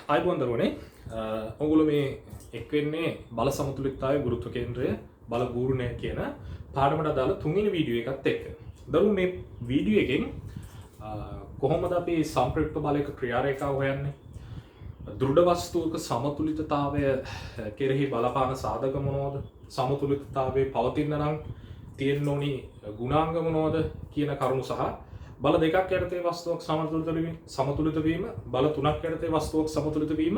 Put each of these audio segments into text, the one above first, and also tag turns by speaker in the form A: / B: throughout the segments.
A: ආයිබෝන් දරුවනේ ඔගොල්ලෝ මේ එක් වෙන්නේ බල සමතුලිතතාවයේ ගුරුත්ව කේන්ද්‍රය බල ගූර්ණය කියන පාඩමට අදාළ තුන්වෙනි වීඩියෝ එකත් එක්ක. දරුවෝ මේ වීඩියෝ එකෙන් කොහොමද අපි සංප්‍රයුක්ත බලයක ක්‍රියා රේඛාව හොයන්නේ? දෘಢ වස්තුවක සමතුලිතතාවය කෙරෙහි බලපාන සාධක මොනවද? සමතුලිතතාවයේ පවතින නම් තියෙන්න ඕනි ගුණාංග මොනවද කියන කරුණු සහ බල දෙකක් යටතේ වස්තුවක් සමතුලිත වීම, බල තුනක් යටතේ වස්තුවක් සමතුලිත වීම,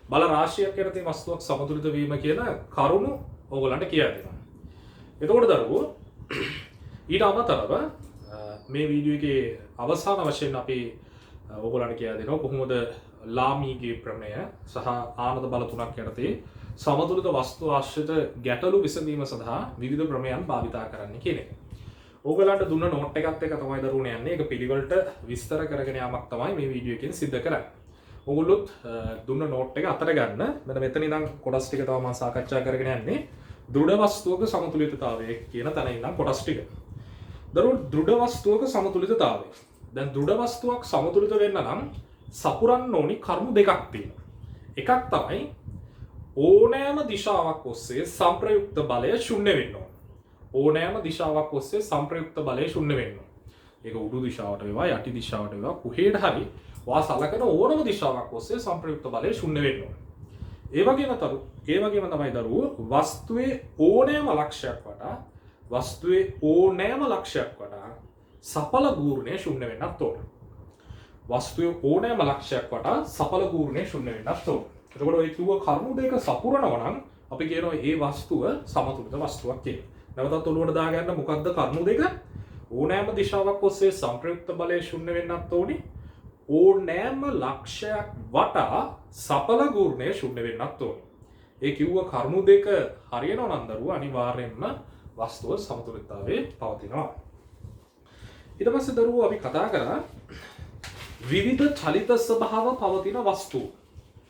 A: බල රාශියක් යටතේ වස්තුවක් සමතුලිත වීම කියන කරුණු ඕගොල්ලන්ට කියා දෙනවා. එතකොට දරුවෝ ඊට අමතරව මේ වීඩියෝ එකේ අවසාන වශයෙන් අපි ඕගොල්ලන්ට කියා දෙනවා කොහොමද ලාමීගේ ප්‍රමේය සහ ආනත බල තුනක් යටතේ සමතුලිත වස්තු ආශ්‍රිත ගැටලු විසඳීම සඳහා විවිධ ප්‍රමේයන් භාවිතා කරන්න කියන එක. ඕගලන්ට දුන්න නෝට් එකත් එක තමයි දරුවනේ යන්නේ. ඒක පිළිවෙලට විස්තර කරගෙන යාමක් තමයි මේ වීඩියෝ එකෙන් සිද්ධ කරන්නේ. ඕගොල්ලොත් දුන්න නෝට් එක අතට ගන්න. මෙතන ඉඳන් කොටස් ටික තමයි මම සාකච්ඡා කරගෙන යන්නේ. දෘಢ වස්තුවක සමතුලිතතාවය කියන තැන ඉඳන් කොටස් ටික. දරුවෝ දෘಢ වස්තුවක සමතුලිතතාවය. දැන් දෘಢ වස්තුවක් සමතුලිත වෙන්න නම් සපුරන්න ඕනි කරුණු දෙකක් තියෙනවා. එකක් තමයි ඕනෑම දිශාවක් ඔස්සේ සංප්‍රයුක්ත බලය ශුන්‍ය වෙන්න ඕන. ඕනෑම දිශාවක් ඔස්සේ සංප්‍රයුක්ත බලය ශුන්‍ය වෙන්න ඕන. ඒක උඩු දිශාවට වේවා යටි දිශාවට වේවා කොහෙට හරි වා සලකන ඕනම දිශාවක් ඔස්සේ සංප්‍රයුක්ත බලය ශුන්‍ය වෙන්න ඕන. ඒ වගේම තමයි දරුවෝ වස්තුවේ ඕනෑම ලක්ෂයක් වඩා සඵල ගූර්ණය ශුන්‍ය වෙන්නත් ඕන. වස්තුවේ ඕනෑම ලක්ෂයක් වඩා සඵල ගූර්ණය ශුන්‍ය වෙන්නත් ඕන. එතකොට ඔය කිව්ව කරුණු දෙක සපුරනවා නම් අපි කියනවා මේ වස්තුව සමතුලිත වස්තුවක් කියලා. නැවතත් ඔළුවට දාගන්න මොකක්ද කරුණු දෙක? ඕනෑම දිශාවක් ඔස්සේ සංප්‍රයුක්ත බලය ශුන්‍ය වෙන්නත් ඕනි. ඕනෑම ලක්ෂයක් වටා සඵල ගූර්ණය ශුන්‍ය වෙන්නත් ඕනි. ඒ කිව්ව කරුණු දෙක හරියනවා නම් දරුවා අනිවාර්යයෙන්ම වස්තුව සමතුලිතතාවයේ පවතිනවා. ඊට පස්සේ දරුවෝ අපි කතා කරා විවිධ චලිත ස්වභාව පවතින වස්තු.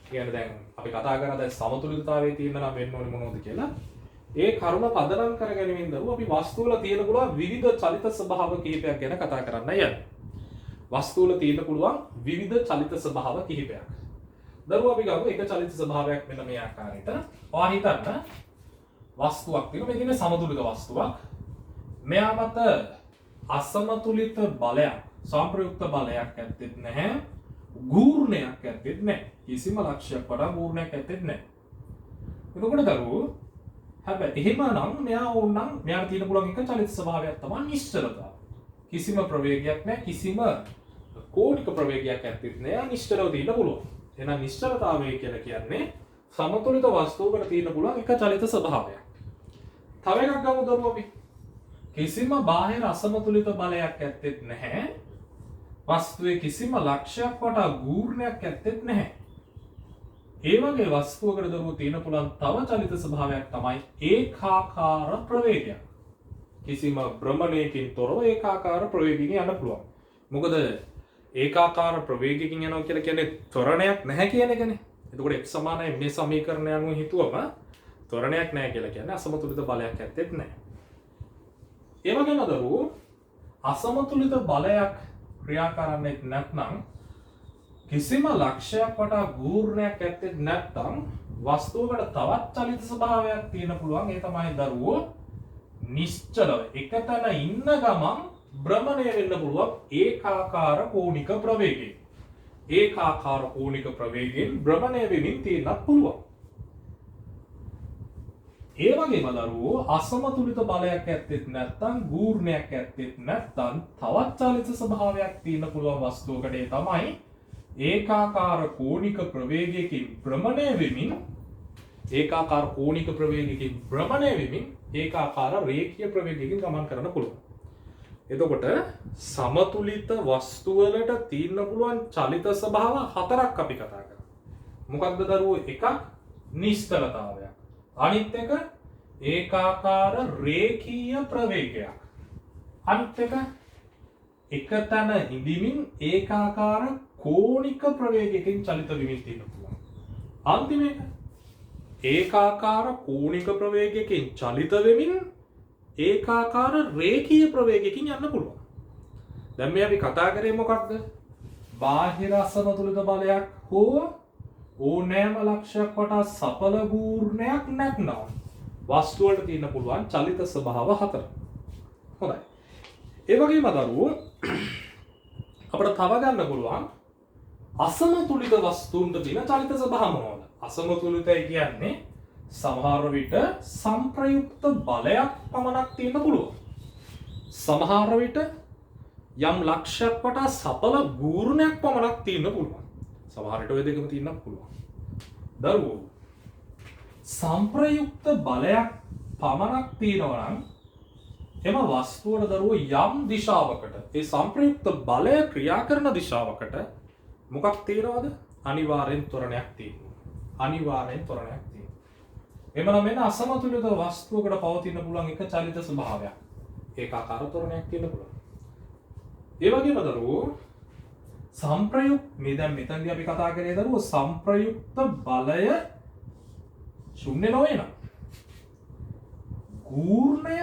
A: කියන්නේ දැන් අපි කතා කරන දැන් සමතුලිතතාවයේ තියෙන නම් වෙන්න ඕනේ මොනවද කියලා. ඒ කරුණ පදනම් කරගැනීමෙන් දරුවෝ අපි වස්තු වල තියෙන පුළුවන් විවිධ චලිත ස්වභාව කිහිපයක් ගැන කතා කරන්න යන්නේ. වස්තු වල තියෙන පුළුවන් විවිධ චලිත ස්වභාව කිහිපයක්. දරුවෝ අපි ගමු එක චලිත ස්වභාවයක් මෙන්න මේ ආකාරයට. ඔයා හිතන්න වස්තුවක් තියෙනවා. මේ කියන්නේ සමතුලිත වස්තුවක්. මෙයා මත අසමතුලිත බලයක්, සංප්‍රයුක්ත බලයක් ඇත්තෙත් නැහැ. ගූර්ණයක් ඇත්තෙත් නැහැ. කිසිම ලක්ෂයක් වඩා ගූර්ණයක් ඇත්තෙත් නැහැ. එතකොට දරුවෝ හැබැයි එහෙමනම් මෙයා ඕනනම් මෙයාට තියෙන පුළුවන් එක චලිත ස්වභාවයක් තමයි නිශ්චලතාව. කිසිම ප්‍රවේගයක් නැහැ, කිසිම කෝණික ප්‍රවේගයක් ඇත්තෙත් නැහැ. නිශ්චලව තියෙන්න පුළුවන්. එහෙනම් නිශ්චලතාවය කියලා කියන්නේ සමතුලිත වස්තුවකට තියෙන පුළුවන් එක චලිත ස්වභාවයක්. තව එකක් ගමු දරුවෝ අපි. කිසිම බාහිර අසමතුලිත බලයක් ඇත්තෙත් නැහැ. වස්තුවේ කිසිම ලක්ෂයක් වටා ගූර්ණයක් ඇත්තෙත් නැහැ. ඒ වගේ වස්තුවකට දරුවෝ තියෙන පුළුවන් තව චලිත ස්වභාවයක් තමයි ඒකාකාර ප්‍රවේගයක්. කිසිම භ්‍රමණයකින් තොරව ඒකාකාර ප්‍රවේගයකින් යන්න පුළුවන්. මොකද ඒකාකාර ප්‍රවේගයකින් යනවා කියලා කියන්නේ ත්වරණයක් නැහැ කියන එකනේ. එතකොට x සමානයි මේ සමීකරණය අනුව හිතුවම ත්වරණයක් නැහැ කියලා කියන්නේ අසමතුලිත බලයක් ඇත්තෙත් නැහැ. ඒ වගේම දරුවෝ අසමතුලිත බලයක් ක්‍රියා කරන්නේ නැත්නම් කිසිම ලක්ෂයක් වටා ගූර්ණයක් ඇත්තේ නැත්නම් වස්තුවකට තවත් චලිත ස්වභාවයක් තියෙන පුළුවන්. ඒ තමයි දරුවෝ නිශ්චලව එක තැන ඉන්න ගමන් භ්‍රමණය වෙන්න පුළුවන් ඒකාකාර කෝණික ප්‍රවේගයෙන්. ඒකාකාර කෝණික ප්‍රවේගයෙන් භ්‍රමණය වෙමින් තියෙන්නත් පුළුවන්. ඒ වගේම දරුවෝ අසමතුලිත බලයක් ඇත්තෙත් නැත්නම් ගූර්ණයක් ඇත්තෙත් නැත්නම් තවත් චලිත ස්වභාවයක් තියෙන පුළුවන් වස්තුවකට ඒ තමයි ඒකාකාර කෝණික ප්‍රවේගයකින් භ්‍රමණය වෙමින් ඒකාකාර රේඛීය ප්‍රවේගයකින් ගමන් කරන්න පුළුවන්. එතකොට සමතුලිත වස්තු වලට තියෙන්න පුළුවන් චලිත ස්වභාව හතරක් අපි කතා කරා. මොකක්ද දරුවෝ? එකක් නිශ්චලතාවයක්. අනිත් එක ඒකාකාර රේඛීය ප්‍රවේගයක්. අනිත් එක තැන ඉඳිමින් ඒකාකාර කෝණික ප්‍රවේගයකින් චලිත වෙමින් තියෙන්න පුළුවන්. අන්තිම එක ඒකාකාර කෝණික ප්‍රවේගයකින් චලිත වෙමින් ඒකාකාර රේඛීය ප්‍රවේගයකින් යන්න පුළුවන්. දැන් මේ අපි කතා කරේ මොකක්ද? බාහිර අසමතුලිත බලයක් හෝ ඕනෑම ලක්ෂයක් වටා සඵල ගූර්ණයක් නැත්නම් වස්තු වලට තියෙන්න පුළුවන් චලිත ස්වභාව 4. හොඳයි. ඒ වගේම දරුවෝ අපිට තව ගන්න පුළුවන් අසමතුලිත වස්තුන්ට තියෙන චලිත ස්වභාව මොනවද? අසමතුලිතයි කියන්නේ සමහර විට සංප්‍රයුක්ත බලයක් පමණක් තියෙන්න පුළුවන්. සමහර විට යම් ලක්ෂයක් වටා සඵල ගූර්ණයක් පමණක් තියෙන්න පුළුවන්. සමහර විට ඔය දෙකම තියෙන්නත් පුළුවන්. දරුවෝ සංප්‍රයුක්ත බලයක් පමණක් තියෙනවා නම් එම වස්තුවට දරුවෝ යම් දිශාවකට ඒ සංප්‍රයුක්ත බලය ක්‍රියා කරන දිශාවකට මොකක් තියෙනවද? අනිවාර්යෙන් ත්වරණයක් තියෙනවා. අනිවාර්යෙන් ත්වරණයක් තියෙනවා. එමනම් මෙන්න අසමතුලිත වස්තුවකට පවතින පුළුවන් එක චලිත ස්වභාවයක්. ඒකාකාර ත්වරණයක් තියෙන්න පුළුවන්. ඒ වගේම දරුවෝ සංප්‍රයුක්ත දැන් මෙතනදී අපි කතා කරේ දරුවෝ සංප්‍රයුක්ත බලය ශුන්‍ය නොවන. ගූර්ණය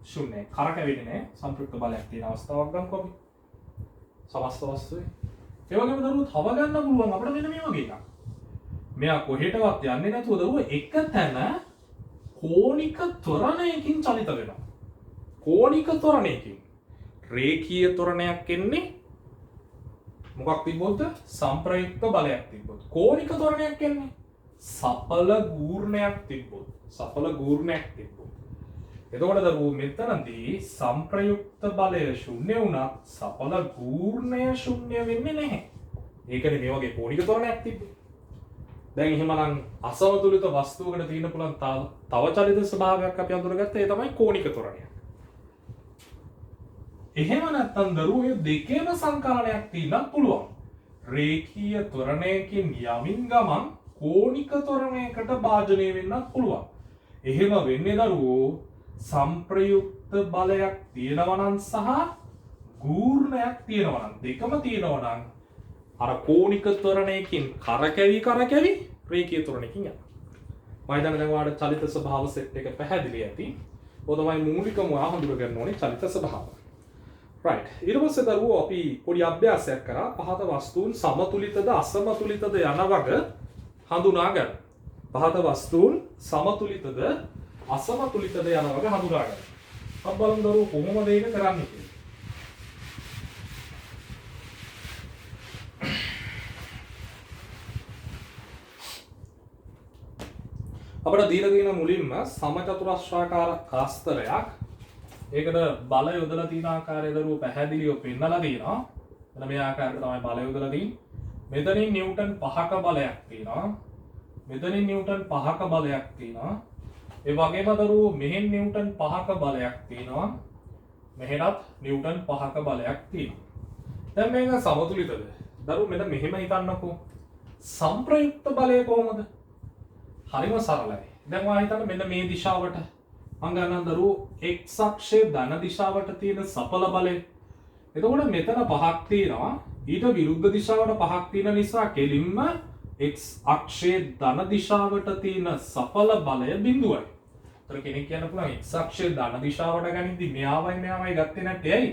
A: ශුන්‍යයි. කරකැවෙන්නේ නැහැ. සංප්‍රයුක්ත බලයක් තියෙන අවස්ථාවක් ගන්නකො අපි. සමස්ත වස්තුවේ. ඒ වගේම දරුවෝ තව ගන්න පුළුවන් අපිට මෙන්න මේ වගේ එකක්. මෙයා කොහෙටවත් යන්නේ නැතුව දරුවෝ එක තැන කෝණික ත්වරණයකින් චලිත වෙනවා. කෝණික ත්වරණයකින් රේඛීය ත්වරණයක් එන්නේ මොකක් තිබ්බොත් සංප්‍රයුක්ත බලයක් තිබ්බොත්. කෝණික ත්වරණයක් එන්නේ සඵල ගූර්ණයක් තිබ්බොත්. සඵල ගූර්ණයක් තිබ්බොත්. එතකොට දරුවෝ මෙතනදී සංප්‍රයුක්ත බලය ශුන්‍ය වුණත් සඵල ගූර්ණය ශුන්‍ය වෙන්නේ නැහැ. ඒකනේ මේ වගේ කෝණික ත්වරණයක් තිබ්බේ. දැන් එහෙමනම් අසමතුලිත වස්තුවකට තියෙන පුළුවන් තව චලිත ස්වභාවයක් අපි අඳුරගත්තා. ඒ තමයි කෝණික ත්වරණය. එහෙම නැත්නම් දරුවෝ මේ දෙකේම සංකලනයක් තියෙන්නත් පුළුවන්. රේඛීය ත්වරණයකින් යමින් ගමන් කෝණික ත්වරණයකට භාජනය වෙන්නත් පුළුවන්. එහෙම වෙන්නේ දරුවෝ සංප්‍රයුක්ත බලයක් තියෙනවා නම් සහ ගූර්ණයක් තියෙනවා නම් දෙකම තියෙනවා නම් අර කෝණික ත්වරණයකින් කරකැවි රේඛීය ත්වරණයකින් යනවා. මම හිතන්නේ දැන් ඔයාලට චලිත ස්වභාව සෙට් එක පැහැදිලි ඇති. ඔය තමයි මූලිකම ඔයා හඳුනගන්න ඕනේ චලිත ස්වභාව. right. ඊට පස්සේ දරුවෝ අපි පොඩි අභ්‍යාසයක් කරා පහත වස්තුන් සමතුලිතද අසමතුලිතද යන වග හඳුනා ගන්න. පහත වස්තුන් සමතුලිතද අසමතුලිතද යන වග හඳුනා ගන්න. අපි බලමු දරුවෝ කොහොමද ඒක කරන්නේ කියලා. අපිට දීලා තියෙන මුලින්ම සමචතුරස්‍රාකාර කාස්තරයක් ඒකට බල යොදලා තියෙන ආකාරය දරුවෝ පැහැදිලිව පෙන්නලා තියෙනවා. එතන මේ ආකාරයට තමයි බල යොදලා තියෙන්නේ. මෙතනින් නිව්ටන් 5ක බලයක් තියෙනවා. මෙතනින් නිව්ටන් 5ක බලයක් තියෙනවා. ඒ වගේම දරුවෝ මෙහෙන් නිව්ටන් 5ක බලයක් තියෙනවා. මෙහෙනත් නිව්ටන් 5ක බලයක් තියෙනවා. දැන් මේක සමතුලිතද? දරුවෝ මෙන්න මෙහෙම හිතන්නකෝ. සංප්‍රයුක්ත බලය කොහොමද? හරිම සරලයි. දැන් ඔයා හිතන්න මෙන්න මේ දිශාවට මම ගන්නම් දරුවෝ x අක්ෂයේ ධන දිශාවට තියෙන සඵල බලය. එතකොට මෙතන 5ක් තියෙනවා. ඊට විරුද්ධ දිශාවට 5ක් තියෙන නිසා කෙලින්ම x අක්ෂයේ ධන දිශාවට තියෙන සඵල බලය බිඳුවයි. ඒතර කෙනෙක් කියන්න පුළුවන් x අක්ෂයේ ධන දිශාවට ගනිද්දි මෙයාවයි ගත්තේ නැත්තේ ඇයි?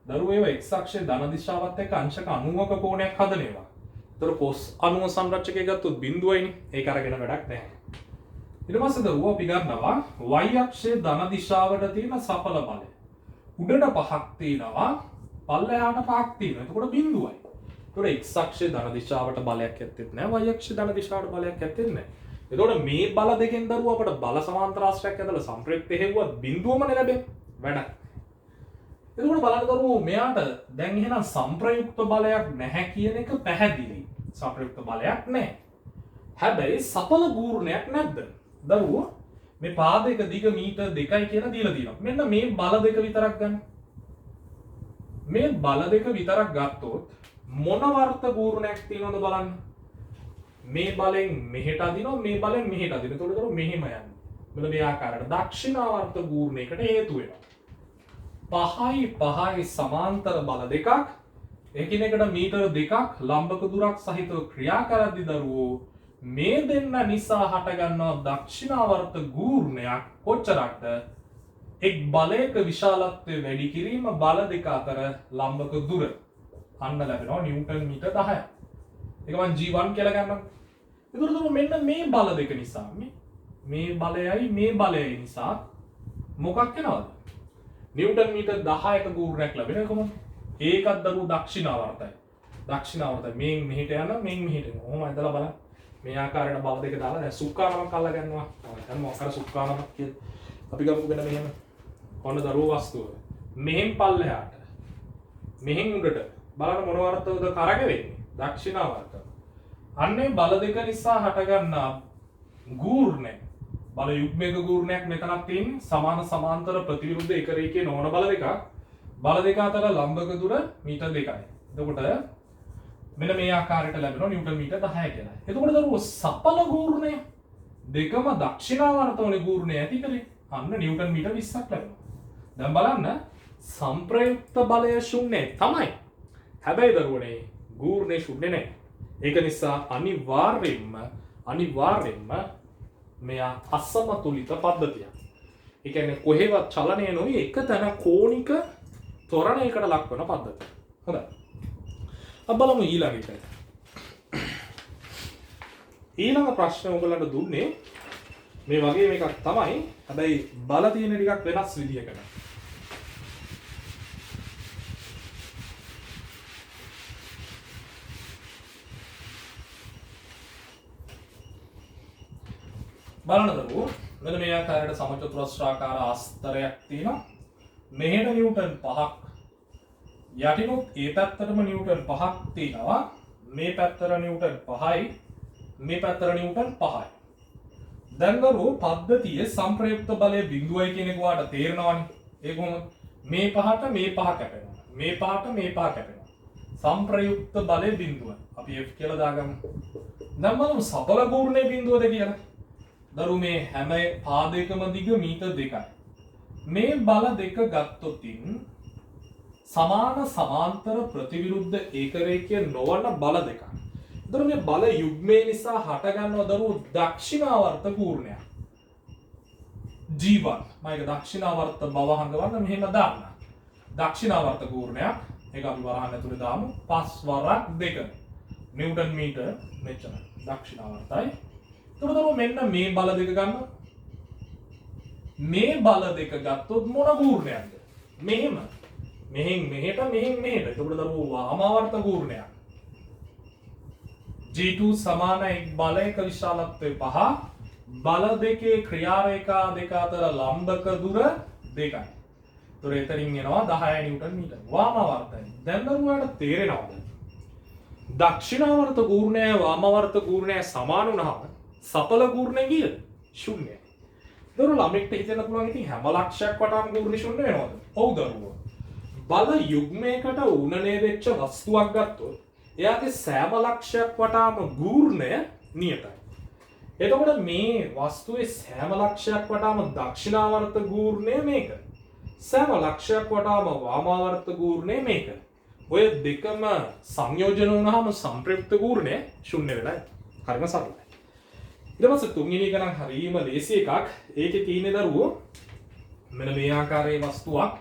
A: දරුවෝ ඒව x අක්ෂයේ ධන දිශාවත් එක්ක අංශක 90ක කෝණයක් හදනවා. ඒතර cos 90 සංරචකය ගත්තොත් බිඳුවයිනේ. ඒක අරගෙන වැඩක් නැහැ. ඊට පස්සේ දරුවෝ අපි ගන්නවා y අක්ෂයේ ධන දිශාවට තියෙන සඵල බලය. උඩට 5ක් තියෙනවා, පල්ලෙහාට 5ක් තියෙනවා. එතකොට බිඳුවයි. එතකොට x අක්ෂයේ ධන දිශාවට බලයක් ඇත්තෙත් නැහැ, y අක්ෂයේ ධන දිශාවට බලයක් ඇත්තෙත් නැහැ. එතකොට මේ බල දෙකෙන් දරුවෝ අපිට බල සමාන්තර ආශ්‍රයක් ඇදලා සම්ප්‍රයුක්ත හේවුවත් බිඳුවමනේ ලැබෙන්නේ. වැඩක්. එතකොට බලන්න දරුවෝ මෙයාට දැන් එහෙනම් සම්ප්‍රයුක්ත බලයක් නැහැ කියන එක පැහැදිලි. සම්ප්‍රයුක්ත බලයක් නැහැ. හැබැයි සඵල ගූර්ණයක් නැද්ද? දරුවෝ මේ පාදයක දිග මීටර් 2යි කියලා දීලා තියෙනවා. මෙන්න මේ බල දෙක විතරක් ගන්න. මේ බල දෙක විතරක් ගත්තොත් මොන වර්ත ගූර්ණයක් තියෙනවද බලන්න. මේ බලෙන් මෙහෙට අදිනවා, මේ බලෙන් මෙහෙට අදිනවා. එතකොට දරුවෝ මෙහෙම යන්නේ. මෙන්න මේ ආකාරයට දක්ෂිනාවර්ත ගූර්ණයකට හේතු වෙනවා. 5යි සමාන්තර බල දෙකක් එකිනෙකට මීටර 2ක් ලම්බක දුරක් සහිතව ක්‍රියා කරද්දී දරුවෝ මේ දෙන්න නිසා හටගන්නා දක්ෂිනාවර්ත ගූර්ණයක් කොච්චරක්ද? එක් බලයක විශාලත්වය වැඩි කිරීම බල දෙක අතර ලම්බක දුර අන්න ලැබෙනවා නිව්ටන් මීටර් 10ක්. ඒක මම G1 කියලා ගන්නම්. එතකොට මෙන්න මේ බල දෙක නිසා මේ බලයයි මේ බලයයි නිසා මොකක් වෙනවද? නිව්ටන් මීටර් 10ක ගූර්ණයක් ලැබෙනවා කොහොමද? ඒකත් දරුවෝ දක්ෂිනාවර්තයි. දක්ෂිනාවර්තයි මෙන් මෙහෙට යන මෙන් මෙහෙට යන. ඔහොම ඇදලා බලන්න. මේ ආකාරයට බල දෙක දාලා දැන් සුක්කානමක් අල්ල ගන්නවා. දැන් මොකක් කර සුක්කානමක් කියලා. අපි ගමුකෝ වෙන මෙහෙම. ඔන්න දරුවෝ වස්තුව. මෙහෙන් පල්ලෙහාට. මෙහෙන් උඩට. බලන්න මොන වර්තවද කරගෙවෙන්නේ? දක්ෂිනාවර්ත. අන්නේ බල දෙක නිසා හටගන්නා ගූර්ණය. බල යුග්මයක ගූර්ණයක් මෙතනක් තියෙන්නේ. සමාන සමාන්තර ප්‍රතිවිරුද්ධ එක රේඛයේ නොවන බල දෙකක්. බල දෙක අතර ලම්බක දුර මීටර් 2යි. එතකොට මෙන්න මේ ආකාරයට ලැබෙනවා නිව්ටන් මීටර් 10 කියලා. එතකොට දරුවෝ සපල ගූර්ණය දෙකම දක්ෂිනාවර්ත වන ගූර්ණය ඇති කරේ අන්න නිව්ටන් මීටර් 20ක් ලැබෙනවා. දැන් බලන්න සංප්‍රයුක්ත බලය ශුන්‍යයි තමයි. හැබැයි දරුවනේ ගූර්ණය ශුන්‍ය නැහැ. ඒක නිසා අනිවාර්යෙන්ම මෙයා අසමතුලිත පද්ධතියක්. ඒ කියන්නේ කොහෙවත් චලනය නොවි එක තැන කෝණික ත්වරණයකට ලක්වන පද්ධතිය. හොඳයි. අපි බලමු ඊළඟ එක. ඊළඟ ප්‍රශ්නේ ඔයගලන්ට දුන්නේ මේ වගේ එකක් තමයි. හැබැයි බල තියෙන ටිකක් වෙනස් විදියකට. බලන්න දරුවෝ මෙන්න මේ ආකාරයට සමචතුරස්‍රාකාර ආස්තරයක් තියෙනවා. මෙහෙට නිව්ටන් 5ක් යටිනුත් ඒ පැත්තටම නිව්ටන් 5ක් තියෙනවා. මේ පැත්තට නිව්ටන් 5යි මේ පැත්තට නිව්ටන් 5යි. දැන් දරුවෝ පද්ධතියේ සංප්‍රයුක්ත බලය බිඳුවයි කියන එක ඔයාලට තේරෙනවනේ. ඒ කොහොමද? මේ පහට මේ පහ කැපෙනවා. මේ පහට මේ පහ කැපෙනවා. සංප්‍රයුක්ත බලය බිඳුවයි. අපි F කියලා දාගමු. දැන් බලමු සපල ගූර්ණයේ බිඳුවද කියලා. දරු මේ හැම පාදයකම දිග මීටර් 2යි. මේ බල දෙක ගත්තොතින් සමාන සමාන්තර ප්‍රතිවිරුද්ධ ඒකරේඛීය නොවන බල දෙකක්. දරු මේ බල යුග්මය නිසා හටගන්නවා දරු දක්ෂිනාවර්ත ගූර්ණයක්. G1 මම ඒක දක්ෂිනාවර්ත බවහංග වන්න මෙහෙම දාන්න. දක්ෂිනාවර්ත ගූර්ණයක් ඒක අපි වරහන් ඇතුලේ දාමු 5 වරක් 2 නිව්ටන් මීටර් මෙච්චර දක්ෂිනාවර්තයි. එතකොට මෙන්න මේ බල දෙක ගන්න. මේ බල දෙක ගත්තොත් මොන ගූර්ණයක්ද? මෙහෙම. මෙහෙන් මෙහෙට මෙහෙන් මෙහෙට. එතකොට දරුවෝ වාමාවර්ත ගූර්ණයක්. G2 සමාන එක් බලයක විශාලත්වය 5. බල දෙකේ ක්‍රියාරේඛා දෙක අතර ලම්බක දුර 2යි. ඒතර එතනින් එනවා 10 නිව්ටන් මීටර. වාමාවර්තයි. දැන් දරුවාට තේරෙනවද? දක්ෂිනාවර්ත ගූර්ණය වාමාවර්ත ගූර්ණය සමාන වුණාම සපල ගූර්ණය කීයද? ශුන්‍යයි. දරුවෝ ළමෙක්ට හිතන්න පුළුවන් ඉතින් හැම ලක්ෂයක් වටාම ගූර්ණය ශුන්‍ය වෙනවද? ඔව් දරුවෝ. බල යුග්මයකට උනනේ වෙච්ච වස්තුවක් ගත්තොත් එයාගේ සෑම ලක්ෂයක් වටාම ගූර්ණය නියතයි. එතකොට මේ වස්තුවේ සෑම ලක්ෂයක් වටාම දක්ෂිනාවර්ත ගූර්ණය මේක. සෑම ලක්ෂයක් වටාම වාමාවර්ත ගූර්ණය මේක. ඔය දෙකම සංයෝජන වුණාම සංප්‍රයුක්ත ගූර්ණය ශුන්‍ය වෙලා යනවා. හරිම සරලයි. ඊට පස්සේ තුන්වෙනි එක නම් හරිම ලේසි එකක්. ඒකේ තියෙන දරුවෝ මෙන්න මේ ආකාරයේ වස්තුවක්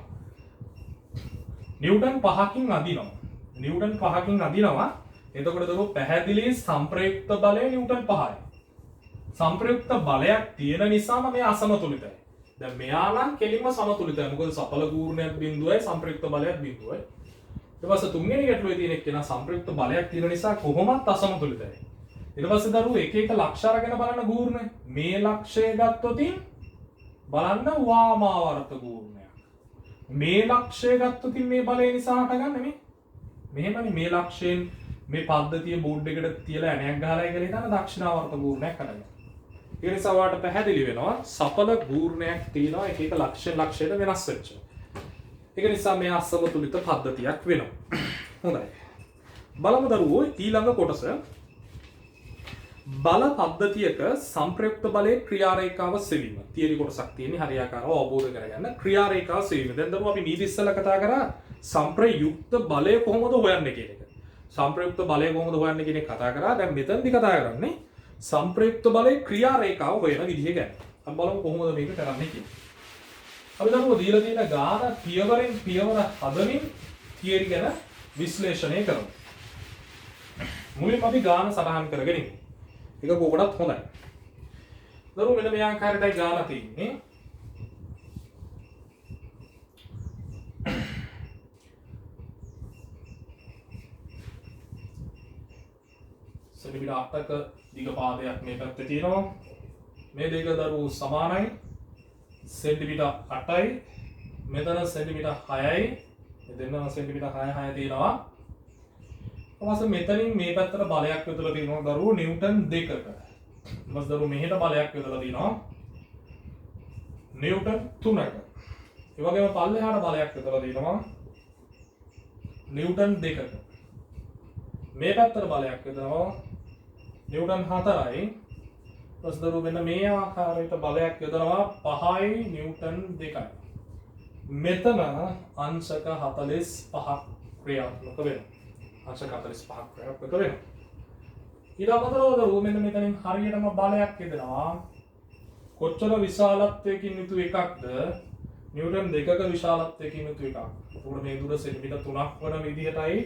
A: නිව්ටන් 5කින් අදිනවා. නිව්ටන් 5කින් අදිනවා. එතකොට දරුවෝ පැහැදිලි සංප්‍රයුක්ත බලය නිව්ටන් 5යි. සංප්‍රයුක්ත බලයක් තියෙන නිසාම මේ අසමතුලිතයි. දැන් මෙයා නම් කෙලින්ම සමතුලිතයි. මොකද සපල ගූර්ණයක් බිඳුවයි සංප්‍රයුක්ත බලයක් බිඳුවයි. ඊට පස්සේ තුන්වෙනි ගැටලුවේ තියෙන එක්කෙනා සංප්‍රයුක්ත බලයක් තියෙන නිසා කොහොමත් අසමතුලිතයි. ඊට පස්සේ දරුවෝ එක එක ලක්ෂ අරගෙන බලන ගූර්ණය. මේ ලක්ෂය ගත්තොතින් බලන්න වාමාවර්ත ගූර්ණයක්. මේ ලක්ෂය ගත්තොතින් මේ බලය නිසා හටගන්නේ මේ. මෙහෙමනේ මේ ලක්ෂයෙන් මේ පද්ධතිය බෝඩ් එකට තියලා ඇණයක් ගහලා ඉගෙන ගන්න දක්ෂිනාවර්ත ගූර්ණයක් හටගන්නවා. ඒ නිසා ඔයාලට පැහැදිලි වෙනවා සපල ගූර්ණයක් තියෙනවා එක එක ලක්ෂයට වෙනස් වෙච්ච. ඒක නිසා මේ අසමතුලිත පද්ධතියක් වෙනවා. හොඳයි. බලමු දරුවෝ ඊළඟ කොටස. බල පද්ධතියක සංප්‍රයුක්ත බලයේ ක්‍රියාරේඛාව සෙවීම. තියරි කොටසක් තියෙන්නේ හරියාකාරව අවබෝධ කරගන්න. ක්‍රියාරේඛාව සෙවීම. දැන් දරුවෝ අපි නීති ඉස්සෙල්ලා කතා කරා සංප්‍රයුක්ත බලය කොහොමද හොයන්නේ කියන එක. සංප්‍රයුක්ත බලය කොහොමද හොයන්නේ කියන එක කතා කරා. දැන් මෙතනදි කතා කරන්නේ සංප්‍රයුක්ත බලයේ ක්‍රියාරේඛාව හොයන විදිහ ගැන. අපි බලමු කොහොමද මේක කරන්නේ කියලා. අපි දරුවෝ දීලා තියෙන ගාන පියවරෙන් පියවර හදමින් තියරි ගැන විශ්ලේෂණය කරමු. මුලින්ම අපි ගාන සටහන් කරගෙන ඉමු. එක කෝකටත් හොඳයි. දරුවෝ මෙන්න මේ ආකාරයටයි ගාලා තියෙන්නේ. සෙන්ටිමීටර් 8ක දිග පාදයක් මේ පැත්තේ තියෙනවා. මේ දෙක දරුවෝ සමානයි. සෙන්ටිමීටර් 8යි. මෙතන සෙන්ටිමීටර් 6යි. දෙන්නම සෙන්ටිමීටර් 6 තියෙනවා. ඊපස්සේ මෙතනින් මේ පැත්තට බලයක් යොදලා තියෙනවා දරුවෝ නිව්ටන් 2ක. ඊපස්සේ දරුවෝ මෙහෙට බලයක් යොදලා තියෙනවා නිව්ටන් 3ක. ඒ වගේම පල්ලෙහාට බලයක් යොදලා තියෙනවා නිව්ටන් 2ක. මේ පැත්තට බලයක් යොදනවා නිව්ටන් 4යි. ඊපස්සේ දරුවෝ මෙන්න මේ ආකාරයට බලයක් යොදනවා 5යි නිව්ටන් 2යි. මෙතන අංශක 45ක් ක්‍රියාත්මක වෙනවා. අංශක 45ක් ක්‍රියාත්මක වෙනවා. ඊට අමතරව දරුවෝ මෙන්න මෙතනින් හරියටම බලයක් යොදනවා. කොච්චර විශාලත්වයකින් යුතු එකක්ද? නිව්ටන් 2ක විශාලත්වයකින් යුතු එකක්. ඒකට මේ දුර සෙන්ටිමීටර් 3ක් වන විදිහටයි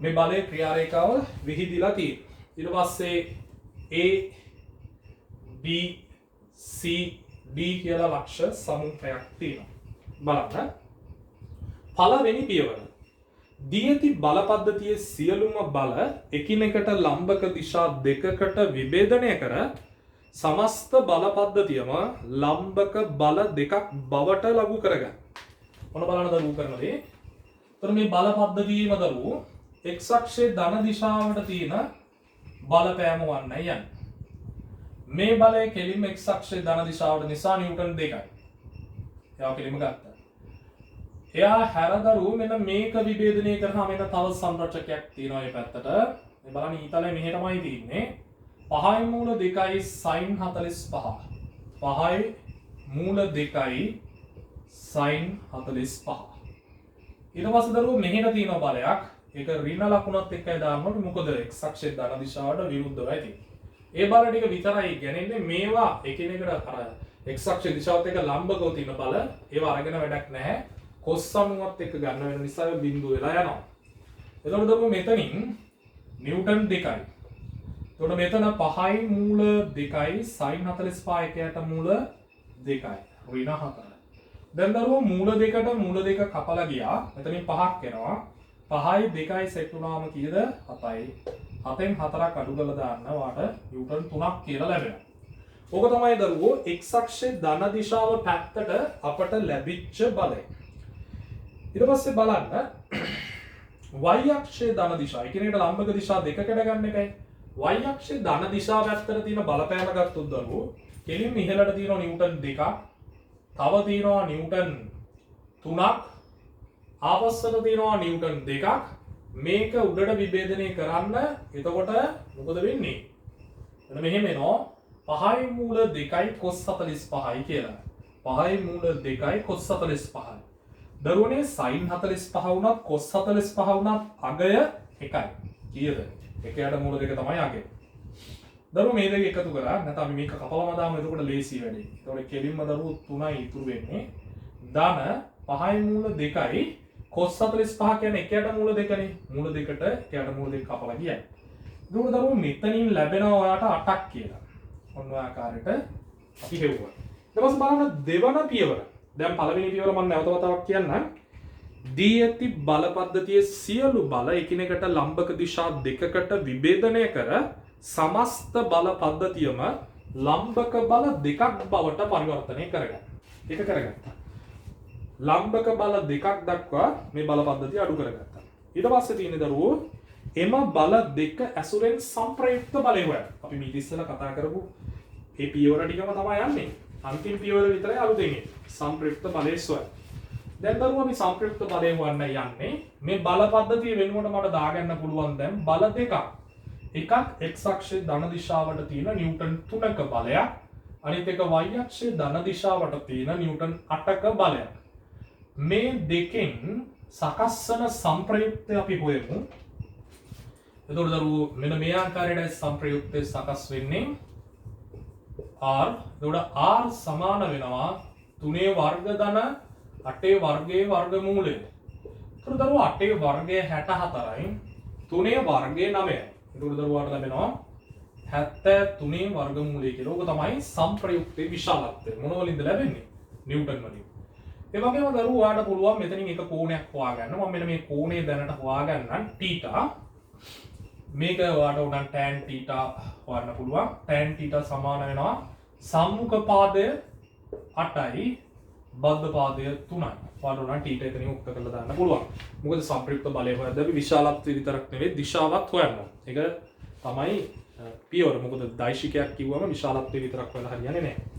A: මේ බලයේ ක්‍රියාරේඛාව විහිදිලා තියෙන්නේ. ඊට පස්සේ A B C D කියලා ලක්ෂ සමූහයක් තියෙනවා. බලන්න. පළවෙනි පියවර. දී ඇති බල පද්ධතියේ සියලුම බල එකිනෙකට ලම්බක දිශා දෙකකට විභේදනය කර සමස්ත බල පද්ධතියම ලම්බක බල දෙකක් බවට ලඝු කරගන්න. මොන බලන්න දරුවෝ කරන දේ. එතකොට මේ බල පද්ධතියේම දරුවෝ x අක්ෂයේ ධන දිශාවට තියෙන බලපෑම වන්නයි යන්නේ. මේ බලය කෙලින්ම x අක්ෂයේ ධන දිශාවට නිසා නිව්ටන් 2යි. එයා කෙලින්ම ගත්තා. එයා හැරදරුවෝ මෙන්න මේක විභේදනය කරාම මෙන්න තව සංරචකයක් තියෙනවා මේ පැත්තට. මේ බලන්න ඊතලේ මෙහෙටමයි තියෙන්නේ. 5යි මූල 2යි sin 45. 5යි මූල 2යි sin 45. ඊට පස්සේ දරුවෝ මෙහෙට තියෙන බලයක්. ඒක ඍණ ලකුණත් එක්කයි දාන්නකොට මොකද x අක්ෂයේ ධන දිශාවට විරුද්ධවයි තියෙන්නේ. ඒ බල ටික විතරයි ගන්නේ මේවා එකිනෙකට අර x අක්ෂයේ දිශාවත් එක්ක ලම්බකව තියෙන බල ඒවා අරගෙන වැඩක් නැහැ. කොස් සමුවත් එක්ක ගන්න වෙන නිසා ඒ බිඳුව වෙලා යනවා. එතකොට දරුවෝ මෙතනින් නිව්ටන් 2යි. එතකොට මෙතන 5යි මූල 2යි sin 45 එකයට මූල 2යි. ඍණ 4. දැන් දරුවෝ මූල 2ට මූල 2 කපලා ගියා. මෙතනින් 5ක් එනවා. 5යි 2යි සෙට් වුණාම කීයද? 7යි. 7න් 4ක් අඩු කරලා දාන්න වාට නිව්ටන් 3ක් කියලා ලැබෙනවා. ඕක තමයි දරුවෝ x අක්ෂයේ ධන දිශාව පැත්තට අපට ලැබිච්ච බලය. ඊට පස්සේ බලන්න y අක්ෂයේ ධන දිශාව. ඒ කියන්නේ ලම්බක දිශා දෙකකට ගන්න එකයි. y අක්ෂයේ ධන දිශාව පැත්තට තියෙන බලපෑම ගත්තොත් දරුවෝ කෙලින්ම ඉහළට තියෙනවා නිව්ටන් 2ක්. තව තියෙනවා නිව්ටන් 3ක්. ආපස්සට තියෙනවා නිව්ටන් 2ක්. මේක උඩට විභේදනය කරන්න එතකොට මොකද වෙන්නේ? එතන මෙහෙම එනවා 5යි මූල 2යි cos 45යි කියලා. 5යි මූල 2යි cos 45යි. දරුවනේ sin 45 වුණත් cos 45 වුණත් අගය එකයි. කීයද? එකයට මූල 2 තමයි අගය. දරුවෝ මේ දෙක එකතු කරා නැත්නම් අපි මේක කපලම දාමු එතකොට ලේසි වැඩේ. එතකොට කෙලින්ම දරුවෝ 3යි ඉතුරු වෙන්නේ. ධන 5යි මූල 2යි cos 45 කියන්නේ එකයට මූල 2නේ. මූල 2ට එකයට මූල 2 කපලා ගියයි. ඒක දරුවෝ මෙතනින් ලැබෙනවා ඔයාට 8ක් කියලා. ඔන්න ඔය ආකාරයට අපි හෙව්වා. ඊට පස්සේ බලන්න දෙවන පියවර. දැන් පළවෙනි පියවර මම නැවත වතාවක් කියන්නම්. දී ඇති බල පද්ධතියේ සියලු බල එකිනෙකට ලම්බක දිශා දෙකකට විභේදනය කර සමස්ත බල පද්ධතියම ලම්බක බල දෙකක් බවට පරිවර්තනය කරගන්න. ඒක කරගත්තා. ලම්බක බල දෙකක් දක්වා මේ බල පද්ධතිය අඩු කරගත්තා. ඊට පස්සේ තියෙන දරුවෝ එම බල දෙක ඇසුරෙන් සංප්‍රයුක්ත බලය හොයන්න. අපි මේ ඉස්සෙල්ලා කතා කරපු මේ පියවර ටිකම තමයි යන්නේ. අන්තිම පියවර විතරයි අලුතෙන් එන්නේ. සංප්‍රයුක්ත බලය සොයන්න. දැන් දරුවෝ අපි සංප්‍රයුක්ත බලය හොයන්න යන්නේ. මේ බල පද්ධතිය වෙනුවට මට දාගන්න පුළුවන් දැන් බල දෙකක්. එකක් x අක්ෂයේ ධන දිශාවට තියෙන නිව්ටන් 3ක බලයක්. අනිත් එක y අක්ෂයේ ධන දිශාවට තියෙන නිව්ටන් 8ක බලයක්. මේ දෙකෙන් සකස් වන සංප්‍රයුක්තය අපි හොයමු. එතකොට දරුවෝ මෙන්න මේ ආකාරයට සංප්‍රයුක්තය සකස් වෙන්නේ r. එතකොට r සමාන වෙනවා 3 වර්ග ධන 8 වර්ගයේ වර්ගමූලය. එතකොට දරුවෝ 8 වර්ගය 64යි 3 වර්ගය 9යි. එතකොට දරුවාට ලැබෙනවා 73 වර්ගමූලය කියලා. ඕක තමයි සංප්‍රයුක්තයේ විශාලත්වය. මොන වලින්ද ලැබෙන්නේ? නිව්ටන් වලින්. ඒ වගේම දරුවෝ ඔයාලට පුළුවන් මෙතනින් එක කෝණයක් හොයාගන්න. මම මෙන්න මේ කෝණය දැනට හොයාගන්නම් θ. මේක ඔයාලට උනන් tan θ හොයන්න පුළුවන්. tan θ සමාන වෙනවා සම්මුඛ පාදය 8යි බද්ධ පාදය 3යි. ඔයාලට උනන් θ එතනින් උක්ත කරලා දාන්න පුළුවන්. මොකද සංප්‍රයුක්ත බලය හොයද්දී අපි විශාලත්වය විතරක් නෙවෙයි දිශාවත් හොයන්න ඕන. ඒක තමයි පියවර. මොකද දෛශිකයක් කිව්වම විශාලත්වය විතරක් හොයලා හරියන්නේ නැහැ.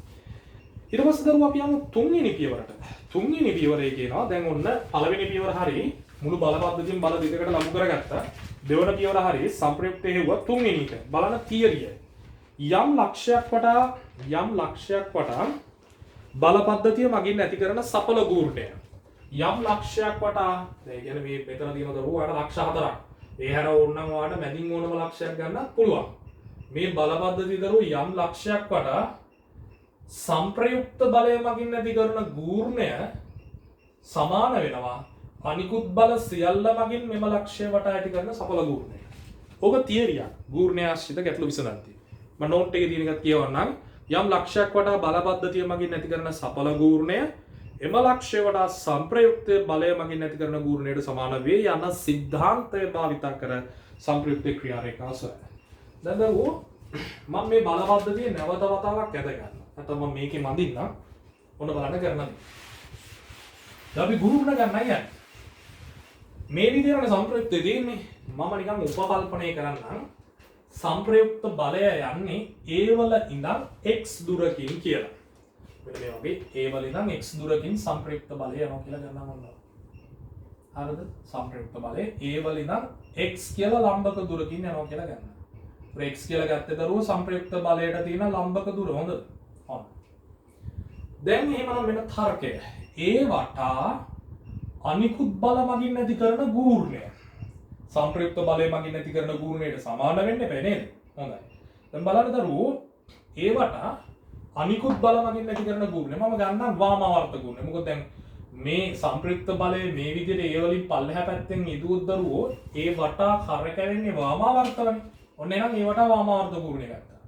A: ඊට පස්සේ දරුවෝ අපි යමු තුන්වෙනි පියවරට. තුන්වෙනි පියවරේ කියනවා දැන් ඔන්න පළවෙනි පියවර හරියි මුළු බල පද්ධතියෙන් බල දෙකකට ලඟු කරගත්තා. දෙවන පියවර හරියි සංප්‍රයුක්තයේ හෙව්වා තුන්වෙනි එක. බලන තියරිය. යම් ලක්ෂයක් වටා බල පද්ධතිය මගින් ඇති කරන සඵල ගූර්ණය. යම් ලක්ෂයක් වටා දැන් කියන්නේ මේ මෙතන තියෙන දරුවෝ ඔයාලට ලක්ෂ 4ක්. ඒ හැර ඕනනම් ඔයාලට මැදින් ඕනම ලක්ෂයක් ගන්නත් පුළුවන්. මේ බල පද්ධතිය දරුවෝ යම් ලක්ෂයක් වටා සංප්‍රයුක්ත බලය මගින් ඇති කරන ගූර්ණය සමාන වෙනවා අනිකුත් බල සියල්ල මගින් මෙම ලක්ෂ්‍ය වටා ඇති කරන සඵල ගූර්ණය. ඕක තියරියක්. ගූර්ණය ආශ්‍රිත ගැටලු විසඳන්ති. මම නෝට් එකේ තියෙන එකත් කියවන්නම්. යම් ලක්ෂයක් වටා බල පද්ධතිය මගින් ඇති කරන සඵල ගූර්ණය එම ලක්ෂ්‍ය වටා සංප්‍රයුක්ත බලය මගින් ඇති කරන ගූර්ණයට සමාන වේ යන සිද්ධාන්තය භාවිත කර සංප්‍රයුක්ත ක්‍රියා රේඛාව සොයන්න. දැන් දරුවෝ මම මේ බල පද්ධතිය නැවත වතාවක් ඇද ගන්නවා. නැත්නම් මම මේකේ මඳින්න ඔන්න බලන්න කරනවා. දැන් අපි ගුරුුණ ගන්නයි යන්නේ. මේ විදිහට සංප්‍රයුක්තය තියෙන්නේ. මම නිකන් උපකල්පනය කරන්නම්. සංප්‍රයුක්ත බලය යන්නේ a වල ඉඳන් x දුරකින් කියලා. මෙන්න මේ වගේ a වල ඉඳන් x දුරකින් සංප්‍රයුක්ත බලය යනවා කියලා ගන්නවා මම. හරිද? සංප්‍රයුක්ත බලය a වල ඉඳන් x කියලා ලම්බක දුරකින් යනවා කියලා ගන්නවා. x කියලා ගත්තේ දරුවෝ සංප්‍රයුක්ත බලයට තියෙන ලම්බක දුර හොඳද? දැන් එහෙමනම් මෙන්න තර්කය. ඒ වටා අනිකුත් බල මගින් ඇති කරන ගූර්ණය. සංප්‍රයුක්ත බලය මගින් ඇති කරන ගූර්ණයට සමාන වෙන්න බෑ නේද? හොඳයි. දැන් බලන්න දරුවෝ ඒ වටා අනිකුත් බල මගින් ඇති කරන ගූර්ණය මම ගන්නම් වාමාවර්ත ගූර්ණය. මොකද දැන් මේ සංප්‍රයුක්ත බලය මේ විදිහට ඒ වලින් පල්ලෙහා පැත්තෙන් ඉදුවොත් දරුවෝ ඒ වටා කරකැවෙන්නේ වාමාවර්තවනේ. ඔන්න එහෙනම් ඒ වටා වාමාවර්ත ගූර්ණය ගත්තා.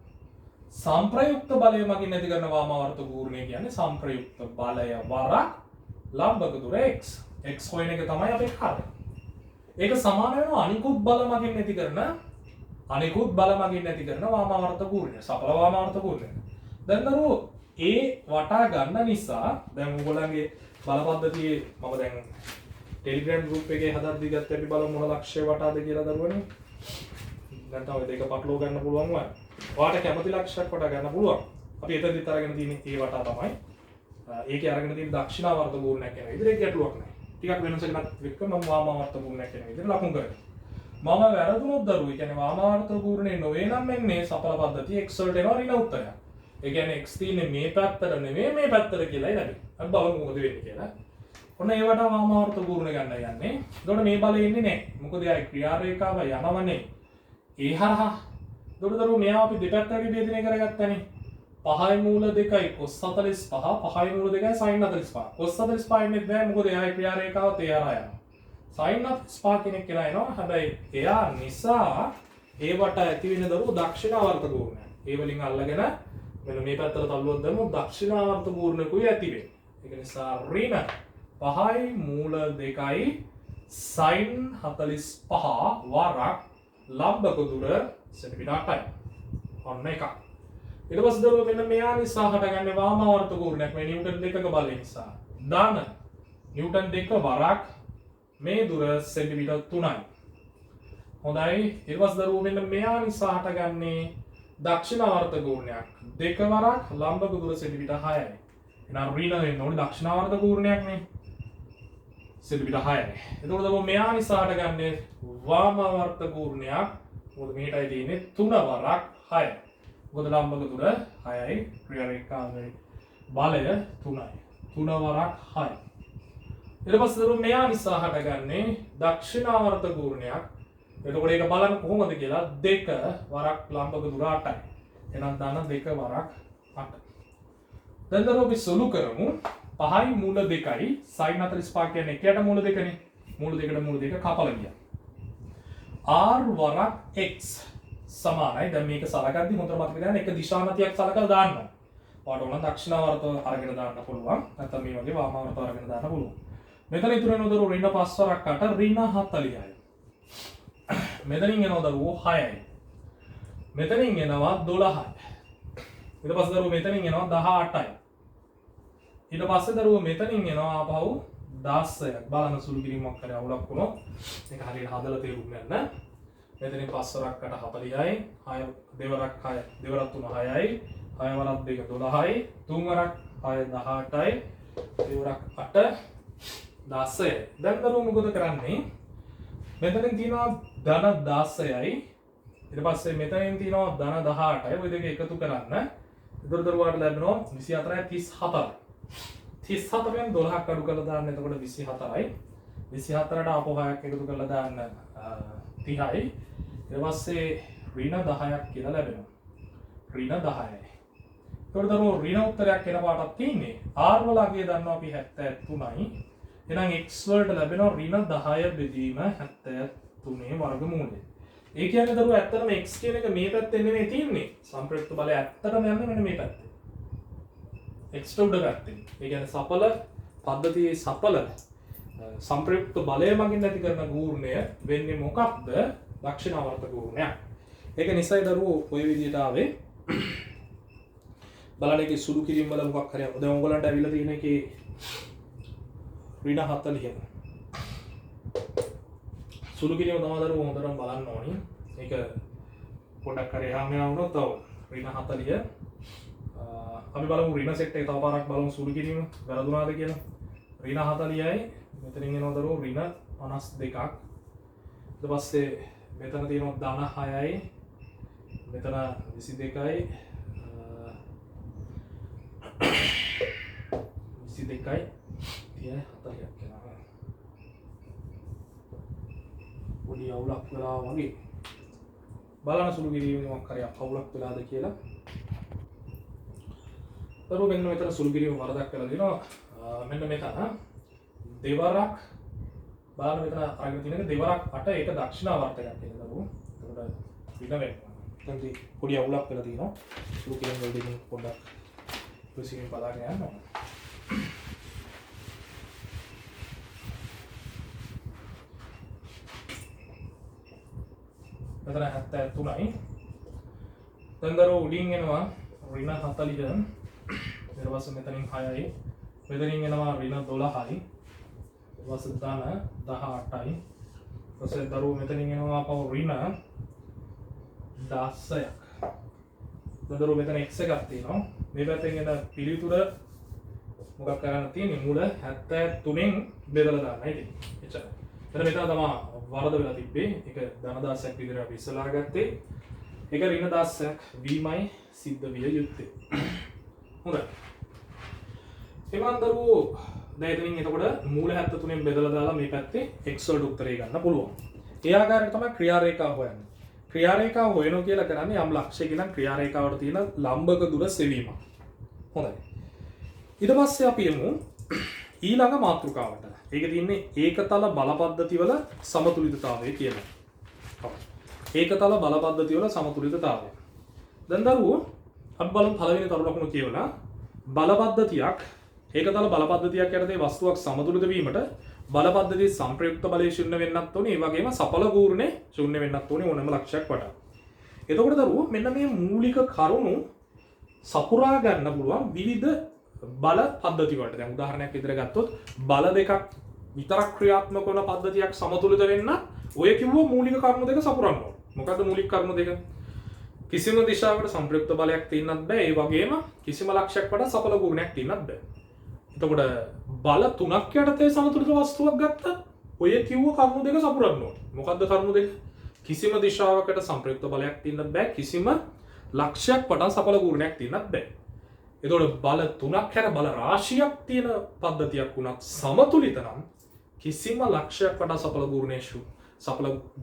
A: සංප්‍රයුක්ත බලය මගින් ඇති කරන වාමාවර්ත ගූර්ණය කියන්නේ සංප්‍රයුක්ත බලය වරක් ලම්බක දුර x. x හොයන එක තමයි අපේ කාර්යය. ඒක සමාන වෙනවා අනිකුත් බල මගින් ඇති කරන වාමාවර්ත ගූර්ණය. සඵල වාමාවර්ත ගූර්ණය. දැන් දරුවෝ ඒ වටා ගන්න නිසා දැන් ඔයගොල්ලන්ගේ බල පද්ධතියේ මම දැන් ටෙලිග්‍රෑම් ගෲප් එකේ හදද්දී ගත්ත අපි බලමු මොන ලක්ෂ්‍ය වටාද කියලා දරුවනේ. නැත්නම් ඔය දෙක පටලවා ගන්න පුළුවන් වань. ඔයාලට කැමති ලක්ෂයක් වටා ගන්න පුළුවන්. අපි එතනදිත් අරගෙන තියෙන්නේ ඒ වටා තමයි. ඒකේ අරගෙන තියෙන දක්ෂිනාවර්ත ගූර්ණයක් කියන විදිහට ඒක ගැටලුවක් නැහැ. ටිකක් වෙනසක් නැත් එක්ක මම වාමාවර්ත ගූර්ණයක් කියන විදිහට ලකුණු කරනවා. මම වැරදුනොත් දරුවෝ කියන්නේ වාමාවර්ත ගූර්ණේ නොවේ නම් එන්නේ සඵල පද්ධතිය x වලට එනවා ඍණ උත්තරයක්. ඒ කියන්නේ x තියෙන්නේ මේ පැත්තට නෙමෙයි මේ පැත්තට කියලායි ලැබෙන්නේ. අපි බලමු මොකද වෙන්නේ කියලා. ඔන්න ඒ වටා වාමාවර්ත ගූර්ණ ගන්න යන්නේ. එතකොට මේ බලය එන්නේ නැහැ. මොකද එයා ක්‍රියා රේඛාව යනවනේ. ඒ හරහා දොරදරු මෙයා අපි දෙපැත්තට විභේදනය කරගත්තනේ. 5යි මූල 2යි cos 45 5යි මූල 2යි sin 45. cos 45 ඉන්නේ නැහැ මොකද එයාගේ ක්‍රියා රේඛාව තේ හරහා යනවා. sin 45 කෙනෙක් කියලා එනවා. හැබැයි එයා නිසා ඒ වට ඇති වෙන දරුවෝ දක්ෂිනාවර්ත ගූර්ණය. ඒ වලින් අල්ලගෙන මෙන්න මේ පැත්තට තල්ලුවක් දැම්මොත් දක්ෂිනාවර්ත ගූර්ණකුයි ඇති වෙන්නේ. ඒක නිසා ඍණ 5යි මූල 2යි sin 45 වරක් ලම්බක දුර සෙන්ටිමීටර් 8යි. ඔන්න එකක්. ඊට පස්සේ දරුවෝ මෙන්න මෙයා නිසා හටගන්නේ වාමාවර්ත ගූර්ණයක් මේ නිව්ටන් 2ක බලය නිසා. දාන නිව්ටන් 2 වරක් මේ දුර සෙන්ටිමීටර් 3යි. හොඳයි. ඊට පස්සේ දරුවෝ මෙන්න මෙයා නිසා හටගන්නේ දක්ෂිනාවර්ත ගූර්ණයක්. 2 වරක් ලම්බක දුර සෙන්ටිමීටර් 6යි. එහෙනම් ඍණ වෙන්න ඕනේ දක්ෂිනාවර්ත ගූර්ණයක් නේ. සෙන්ටිමීටර් 6යි. එතකොට දරුවෝ මෙයා නිසා හටගන්නේ වාමාවර්ත ගූර්ණයක්. මොකද මෙහෙටයි තියෙන්නේ 3 වරක් 6යි. මොකද ලම්බක දුර 6යි ක්‍රියා රේඛාවේ බලය 3යි. 3 වරක් 6යි. ඊට පස්සේ දරුවෝ මෙයා නිසා හටගන්නේ දක්ෂිනාවර්ත ගූර්ණයක්. එතකොට ඒක බලන්න කොහොමද කියලා 2 වරක් ලම්බක දුර 8යි. එහෙනම් දාන 2 වරක් 8. දැන් දරුවෝ අපි සුළු කරමු. 5යි මූල 2යි sin 45 කියන්නේ එකයට මූල 2නේ. මූල 2ට මූල 2 කපලා ගියා. r වරක් x සමානයි. දැන් මේක සලකද්දි හොඳට මතක තියාගන්න එක දිශානතියක් සලකලා දාන්න. ඔයාලට ඕන දක්ෂිණාවර්ත අරගෙන දාන්න පුළුවන්. නැත්නම් මේ වගේ වාමාවර්ත අරගෙන දාන්න පුළුවන්. මෙතන ඉතුරු වෙන දරුවෝ ඍණ 5 වරක් 8 ඍණ 40යි. මෙතනින් එනවා දරුවෝ 6යි. මෙතනින් එනවා 12යි. ඊට පස්සේ දරුවෝ මෙතනින් එනවා 18යි. ඊට පස්සේ දරුවෝ මෙතනින් එනවා ආපහු 16ක්. බලන්න සුළු කිරීමක් කරේ අවුලක් වුණොත් මේක හරියට හදලා තේරුම් ගන්න. මෙතනින් 5 වරක් 8 40යි. 6 දෙවරක් 6 දෙවරක් 3 6යි. 6 වරක් 2 12යි. 3 වරක් 6 18යි. දෙවරක් 8 16යි. දැන් දරුවෝ මොකද කරන්නේ? මෙතනින් තියෙනවා ධන 16යි. ඊට පස්සේ මෙතනින් තියෙනවා ධන 18යි. ඔය දෙක එකතු කරන්න. එතකොට දරුවාට ලැබෙනවා 24යි 34යි. 34ෙන් 12ක් අඩු කරලා දාන්න. එතකොට 24යි. 24ට ආපහු 6ක් එකතු කරලා දාන්න 30යි. ඊට පස්සේ ඍණ 10ක් කියලා ලැබෙනවා. ඍණ 10යි. එතකොට දරුවෝ ඍණ උත්තරයක් එන පාටක් තියෙන්නේ. r වල අගය දන්නවා අපි 73යි. එහෙනම් x වලට ලැබෙනවා ඍණ 10 බෙදීම 73 වර්ගමූලය. ඒ කියන්නේ දරුවෝ ඇත්තටම x කියන එක මේ පැත්තෙන් නෙමෙයි තියෙන්නේ. සම්ප්‍රයුක්ත බලය ඇත්තටම යන්නේ මෙන්න මේ පැත්තේ. x ට උඩ පැත්තේ. ඒ කියන්නේ සපල පද්ධතියේ සපල සම්ප්‍රයුක්ත බලය මගින් ඇති කරන ගූර්ණය වෙන්නේ මොකක්ද? දක්ෂිණාවර්ත ගූර්ණයක්. ඒක නිසායි දරුවෝ ඔය විදිහට ආවේ. බලන්න ඒකේ සුළු කිරීම වල මොකක් හරි දැන් ඔයගොල්ලන්ට ඇවිල්ලා තියෙන එකේ ඍණ 40. සුළු කිරීම තමයි දරුවෝ හොඳටම බලන්න ඕනි. ඒක පොඩක් හරි එහාම යනවා වුණොත් තව ඍණ 40. අපි බලමු ඍණ සෙට් එක තව පාරක් බලමු සුළු කිරීම වැරදුනාද කියලා. ඍණ 40යි මෙතනින් එනවා දරුවෝ ඍණ 52ක්. ඊට පස්සේ මෙතන තියෙනවා ධන 6යි. මෙතන 22යි. 22යි 40ක් වෙනවා. පොඩි අවුලක් වෙලා වගේ. බලන්න සුළු කිරීමේ මොකක් හරි අවුලක් වෙලාද කියලා. දරුවෝ මෙන්න මෙතන සුළු කිරීම වරදක් වෙලා දෙනවා. මෙන්න මෙතන දෙවරක් බලන්න මෙතන අරගෙන තියෙන එක දෙවරක් 8 ඒක දක්ෂිණාවර්තයක් කියන දරුවෝ. එතකොට වින වෙනවා. එතනදී පොඩි අවුලක් වෙලා තියෙනවා. සුළු කිරීම වලදී පොඩ්ඩක් ප්‍රසිද්ධිය බලාගෙන යනවා. මෙතන 73යි. දැන් දරුවෝ උඩින් එනවා ඍණ 40. ඊට පස්සේ මෙතනින් 6යි. මෙතනින් එනවා ඍණ 12යි. ඊට පස්සේ ධන 18යි. ඊට පස්සේ දරුවෝ මෙතනින් එනවා අපව ඍණ 16ක්. දැන් දරුවෝ මෙතන x එකක් තියෙනවා. මේ පැත්තෙන් එන පිළිතුර මොකක් කරන්න තියෙන්නේ? මුල 73න් බෙදලා දාන්නයි තියෙන්නේ. එච්චරයි. මෙතන තමයි වරද වෙලා තිබ්බේ. ඒක ධන 16ක් විදිහට අපි ඉස්සලා ගත්තේ. ඒක ඍණ 16ක් වීමයි සිද්ධ විය යුත්තේ. හොඳයි. එවන් දරුවෝ දැන් එතනින් එතකොට මූල 73න් බෙදලා දාලා මේ පැත්තේ x වලට උත්තරේ ගන්න පුළුවන්. ඒ ආකාරයට තමයි ක්‍රියා රේඛාව හොයන්නේ. ක්‍රියා රේඛාව හොයනවා කියලා කරන්නේ යම් ලක්ෂයකින් නම් ක්‍රියා රේඛාවට තියෙන ලම්බක දුර සෙවීමක්. හොඳයි. ඊට පස්සේ අපි යමු ඊළඟ මාතෘකාවට. ඒක තියෙන්නේ ඒකතල බල පද්ධතිවල සමතුලිතතාවය කියලා. ඒකතල බල පද්ධතිවල සමතුලිතතාවය. දැන් දරුවෝ අපි බලමු පළවෙනි කරුණ ලකුණ කියවලා බල පද්ධතියක් ඒකතල බල පද්ධතියක් යටතේ වස්තුවක් සමතුලිත වීමට බල පද්ධතියේ සංප්‍රයුක්ත බලය ශූන්‍ය වෙන්නත් ඕනේ. ඒ වගේම සඵල ගූර්ණේ ශූන්‍ය වෙන්නත් ඕනේ ඕනෑම ලක්ෂයක් වටා. එතකොට දරුවෝ මෙන්න මේ මූලික කරුණු සපුරා ගන්න පුළුවන් විවිධ බල පද්ධති වලට. දැන් උදාහරණයක් විදිහට ගත්තොත් බල දෙකක් විතරක් ක්‍රියාත්මක වන පද්ධතියක් සමතුලිත වෙන්න ඔය කිව්ව මූලික කරුණු දෙක සපුරන්න ඕනේ. මොකද්ද මූලික කරුණු දෙක? කිසිම දිශාවකට සංප්‍රයුක්ත බලයක් තියෙන්නත් බෑ. ඒ වගේම කිසිම ලක්ෂයක් වඩා සඵල ගුණයක් තියෙන්නත් බෑ. එතකොට බල තුනක් යටතේ සමතුලිත වස්තුවක් ගත්තත් ඔය කිව්ව කරුණු දෙක සපුරන්න ඕනේ. මොකද්ද කරුණු දෙක? කිසිම දිශාවකට සංප්‍රයුක්ත බලයක් තියෙන්නත් බෑ. කිසිම ලක්ෂයක් වඩා සඵල ගුණයක් තියෙන්නත් බෑ. එතකොට බල තුනක් හැර බල රාශියක් තියෙන පද්ධතියක් වුණත් සමතුලිත නම් කිසිම ලක්ෂයක් වඩා සඵල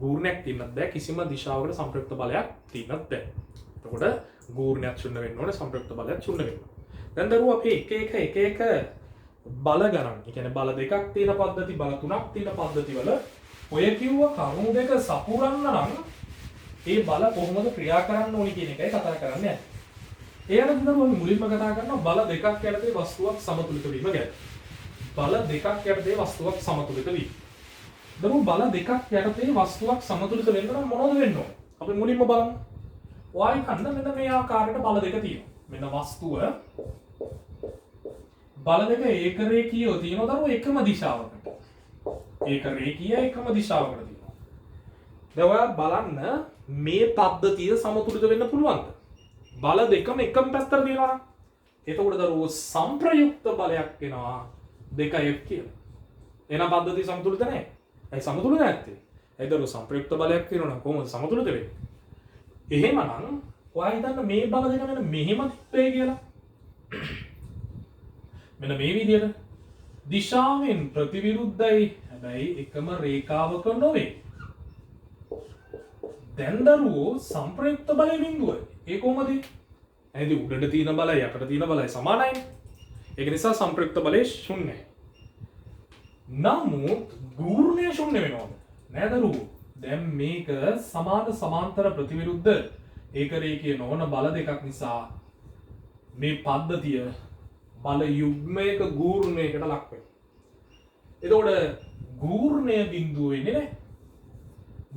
A: ගූර්ණයක් තියෙන්නත් බෑ. කිසිම දිශාවකට සංප්‍රයුක්ත බලයක් තියෙන්නත් බෑ. එතකොට ගූර්ණයක් ශුන්‍ය වෙන්න ඕනේ, සංප්‍රයුක්ත බලයක් ශුන්‍ය වෙන්න. දැන් දරුවෝ අපි එක එක බල ගණන්, ඒ කියන්නේ බල දෙකක් තියෙන පද්ධති, බල තුනක් තියෙන පද්ධති වල ඔය කිව්ව කරුණු දෙක සපුරන්න නම් ඒ බල කොහොමද ක්‍රියා කරන්න ඕනි කියන එකයි කතා කරන්නේ. ඒ අරගෙන අපි මුලින්ම කතා කරනවා බල දෙකක් යටතේ වස්තුවක් සමතුලිත වීම ගැන. බල දෙකක් යටතේ වස්තුවක් සමතුලිත වීම. දරුවෝ බල දෙකක් යටතේ වස්තුවක් සමතුලිත වෙන්න නම් මොනවද වෙන්න ඕන? අපි මුලින්ම බලමු. y කන්න මෙන්න මේ ආකාරයට බල දෙක තියෙනවා. මෙන්න වස්තුව බල දෙක ඒක රේඛීයව තියෙනවා දරුවෝ එකම දිශාවකට. ඒක රේඛීය එකම දිශාවකට තියෙනවා. දැන් ඔයා බලන්න මේ පද්ධතිය සමතුලිත වෙන්න පුළුවන්ද? බල දෙකම එකම පැත්තට තියෙනවා නම් එතකොට දරුවෝ සංප්‍රයුක්ත බලයක් වෙනවා 2f කියලා. එහෙනම් පද්ධතිය සමතුලිත නැහැ. ඒ සමතුලිත නැත්තේ. ඒ දරුවෝ සංප්‍රයුක්ත බලයක් තියෙනවා නම් කොහොමද සමතුලිත වෙන්නේ? එහෙමනම් ඔයා හිතන්න මේ බල දෙක මෙන්න මෙහෙම තිබ්බේ කියලා. මෙන්න මේ විදිහට දිශාවෙන් ප්‍රතිවිරුද්ධයි හැබැයි එකම රේඛාවක නොවේ. දැන් දරුවෝ සංප්‍රයුක්ත බලය බිඳුවයි. ඒ කොහොමද? එහෙනම් උඩට තියෙන බලය යටට තියෙන බලය සමානයි. ඒක නිසා සංප්‍රයුක්ත බලය ශුන්‍යයි. නමුත් ගූර්ණය ශුන්‍ය වෙනවද? නෑ දරුවෝ. දැන් මේක සමාන සමාන්තර ප්‍රතිවිරුද්ධ ඒක රේඛීය නොවන බල දෙකක් නිසා මේ පද්ධතිය බල යුග්මයක ගූර්ණයකට ලක් වෙනවා. එතකොට ගූර්ණය බිඳුව වෙන්නේ නැහැ.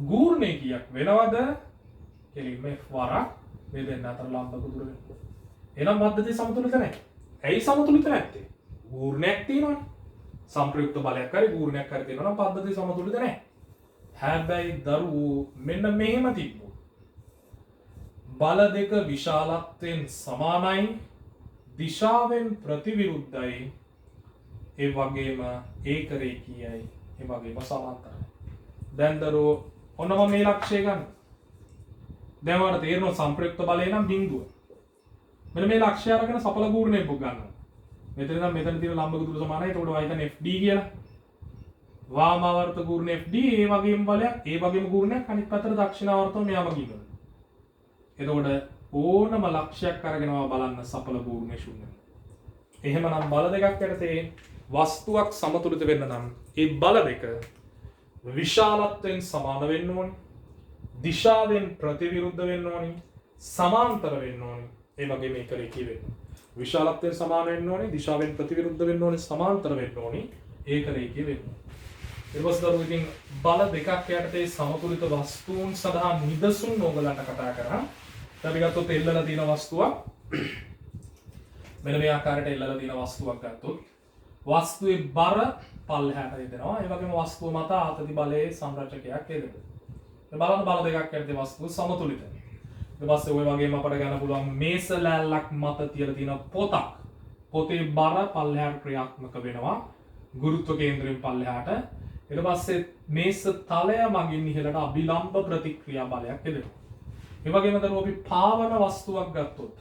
A: ගූර්ණය කියක් වෙනවද? කෙලින්ම වරක් මේ දෙන්න අතර ලම්බක දුර වෙනවා. එහෙනම් පද්ධතිය සමතුලිත නැහැ. ඇයි සමතුලිත නැත්තේ? ගූර්ණයක් තියෙනවනේ. සංප්‍රයුක්ත බලයක් හරි ගූර්ණයක් හරි තියෙනවා නම් පද්ධතිය සමතුලිත නැහැ. හැබැයි දරුවෝ මෙන්න මෙහෙම තිබ්බොත් බල දෙක විශාලත්වයෙන් සමානයි දිශාවෙන් ප්‍රතිවිරුද්ධයි ඒ වගේම ඒක රේඛීයයි ඒ වගේම සමාන්තරයි. දැන් දරුවෝ ඔන්න මම මේ ලක්ෂය ගන්න. දැන් ඔයාලට තේරෙනවා සංප්‍රයුක්ත බලය නම් බිඳුව. මෙන්න මේ ලක්ෂය අරගෙන සපල ගූර්ණයක් පුක් ගන්නවා. මෙතන නම් මෙතන තියෙන ලම්බක දුර සමානයි. එතකොට y කියන්නේ fd කියලා. වාමාවර්ත ගූර්ණ fd ඒ වගේම බලයක් ඒ වගේම ගූර්ණයක් අනිත් පැත්තට දක්ෂිණාවර්තව මෙයාම ගිහිනවා. එතකොට ඕනම ලක්ෂයක් අරගෙන බලන්න සපල ගූර්ණය ශුන්‍යයි. එහෙමනම් බල දෙකක් යටතේ වස්තුවක් සමතුලිත වෙන්න නම් ඒ බල දෙක විශාලත්වයෙන් සමාන වෙන්න ඕනි. දිශාවෙන් ප්‍රතිවිරුද්ධ වෙන්න ඕනි. සමාන්තර වෙන්න ඕනි. ඒ වගේම ඒක රේඛීය වෙන්න ඕනි. විශාලත්වයෙන් සමාන වෙන්න ඕනි. දිශාවෙන් ප්‍රතිවිරුද්ධ වෙන්න ඕනි. සමාන්තර වෙන්න ඕනි. ඒක රේඛීය වෙන්න ඕනි. ඊපස් දරුවෝ ඉතින් බල දෙකක් යටතේ සමතුලිත වස්තුන් සඳහා නිදසුන් ඕගලන්ට කතා කරා. අපි ගත්තොත් එල්ලලා තියෙන වස්තුවක් මෙන්න මේ ආකාරයට එල්ලලා තියෙන වස්තුවක් ගත්තොත් වස්තුවේ බර පල්ලෙහාට යදෙනවා. ඒ වගේම වස්තුව මත ආතති බලයේ සංරචකයක් යදෙනවා. මේ බලන්න බල දෙකක් යටතේ වස්තුව සමතුලිතයි. ඊට පස්සේ ওই වගේම අපට ගන්න පුළුවන් මේස ලෑල්ලක් මත තියලා තියෙන පොතක්. පොතේ බර පල්ලෙහාට ක්‍රියාත්මක වෙනවා. ගුරුත්ව කේන්ද්‍රයෙන් පල්ලෙහාට. ඊට පස්සේ මේස තලය මගින් ඉහළට අභිලම්බ ප්‍රතික්‍රියා බලයක් එදෙනවා. ඒ වගේම දරුවෝ අපි පාවන වස්තුවක් ගත්තොත්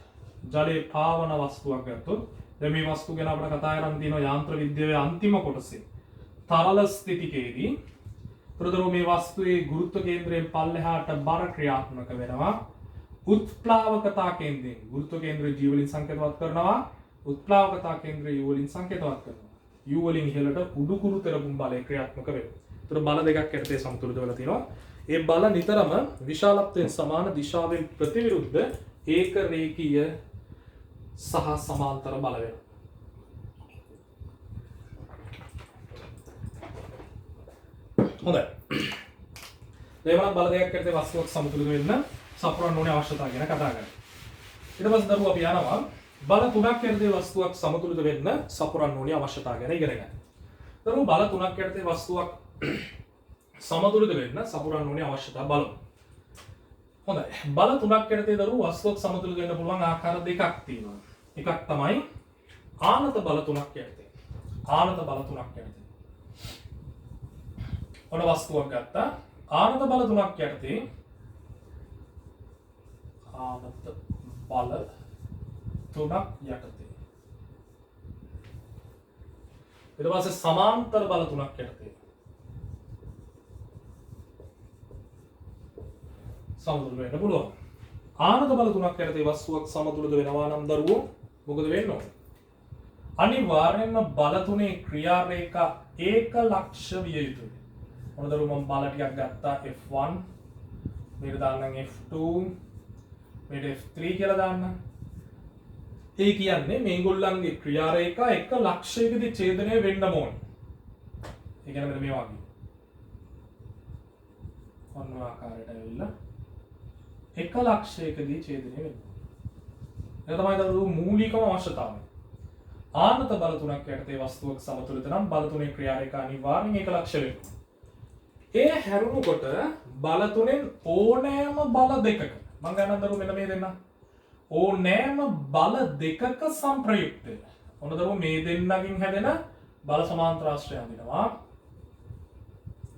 A: ජලයේ පාවන වස්තුවක් ගත්තොත් දැන් මේ වස්තු ගැන අපිට කතා කරන් තියෙනවා යාන්ත්‍ර විද්‍යාවේ අන්තිම කොටසේ තරල ස්ථිතිකේදී ප්‍රදරෝ මේ වස්තුවේ ගුරුත්ව කේන්ද්‍රයෙන් පල්ලෙහාට බර ක්‍රියාත්මක වෙනවා. උත්ප්ලාවකතා කේන්ද්‍රයෙන් ගුරුත්ව කේන්ද්‍රය G වලින් සංකේතවත් කරනවා. උත්ප්ලාවකතා කේන්ද්‍රය U වලින් සංකේතවත් කරනවා. U වලින් ඉහළට උඩුකුරු තෙරපුම් බලය ක්‍රියාත්මක වෙනවා. ඒතර බල දෙකක් යටතේ සමතුලිත වෙලා තියෙනවා. ඒ බල නිතරම විශාලත්වයෙන් සමාන දිශාවෙන් ප්‍රතිවිරුද්ධ ඒක රේඛීය සහ සමාන්තර බල වෙනවා. හොඳයි. දැන් බල දෙකක් යටතේ වස්තුවක් සමතුලිත වෙන්න සපුරන්න ඕනේ අවශ්‍යතාවය ගැන කතා කරමු. ඊට පස්සේ දරුවෝ අපි යනවා බල තුනක් යටතේ වස්තුවක් සමතුලිත වෙන්න සපුරන්න ඕනේ අවශ්‍යතාවය ගැන ඉගෙන ගන්න. දරුවෝ බල තුනක් යටතේ වස්තුවක් සමතුලිත වෙන්න සපුරන්න ඕනේ අවශ්‍යතාව බලමු. හොඳයි. බල තුනක් යටතේ දරුවෝ වස්තුවක් සමතුලිත වෙන්න පුළුවන් ආකාර දෙකක් තියෙනවා. එකක් තමයි ආනත බල තුනක් යටතේ. ආනත බල තුනක් යටතේ. ඔන්න වස්තුවක් ගත්තා. ආනත බල තුනක් යටතේ ආනත බල තුනක් යටතේ. ඊට පස්සේ සමාන්තර බල තුනක් යටතේ. සමතුලිත වෙන්න පුළුවන්. ආනත බල තුනක් යටතේ වස්තුවක් සමතුලිත වෙනවා නම් දරුවෝ මොකද වෙන්න ඕන? අනිවාර්යයෙන්ම බල තුනේ ක්‍රියා රේඛා ඒක ලක්ෂ විය යුතුයි. මොන දරුවෝ මම බල ටිකක් ගත්තා F1 මේකට දාන්නම් F2 මේකට F3 කියලා දාන්න. ඒ කියන්නේ මේගොල්ලන්ගේ ක්‍රියා රේඛා එක ලක්ෂයකදී ඡේදනය වෙන්න ඕනේ. ඒ කියන්නේ මෙන්න මේ වගේ. ඔන්න ආකාරයට ඇවිල්ලා එක ලක්ෂයකදී ඡේදනය වෙන්න. ඒක තමයි දරු මූලිකම අවශ්‍යතාවය. ආනත බල තුනක් යටතේ වස්තුවක සමතුලිත නම් බල තුනේ ක්‍රියා රේඛා අනිවාර්යෙන් එක ලක්ෂ වෙනවා. ඒ හැරුණුකොට බල තුනෙන් ඕනෑම බල දෙකක මම ගණන් දරුව මෙන්න මේ දෙන්න. ඕනෑම බල දෙකක සංප්‍රයුක්තය. ඔන්න දරුව මේ දෙන්නකින් හැදෙන බල සමාන්තරාශ්‍රය අඳිනවා.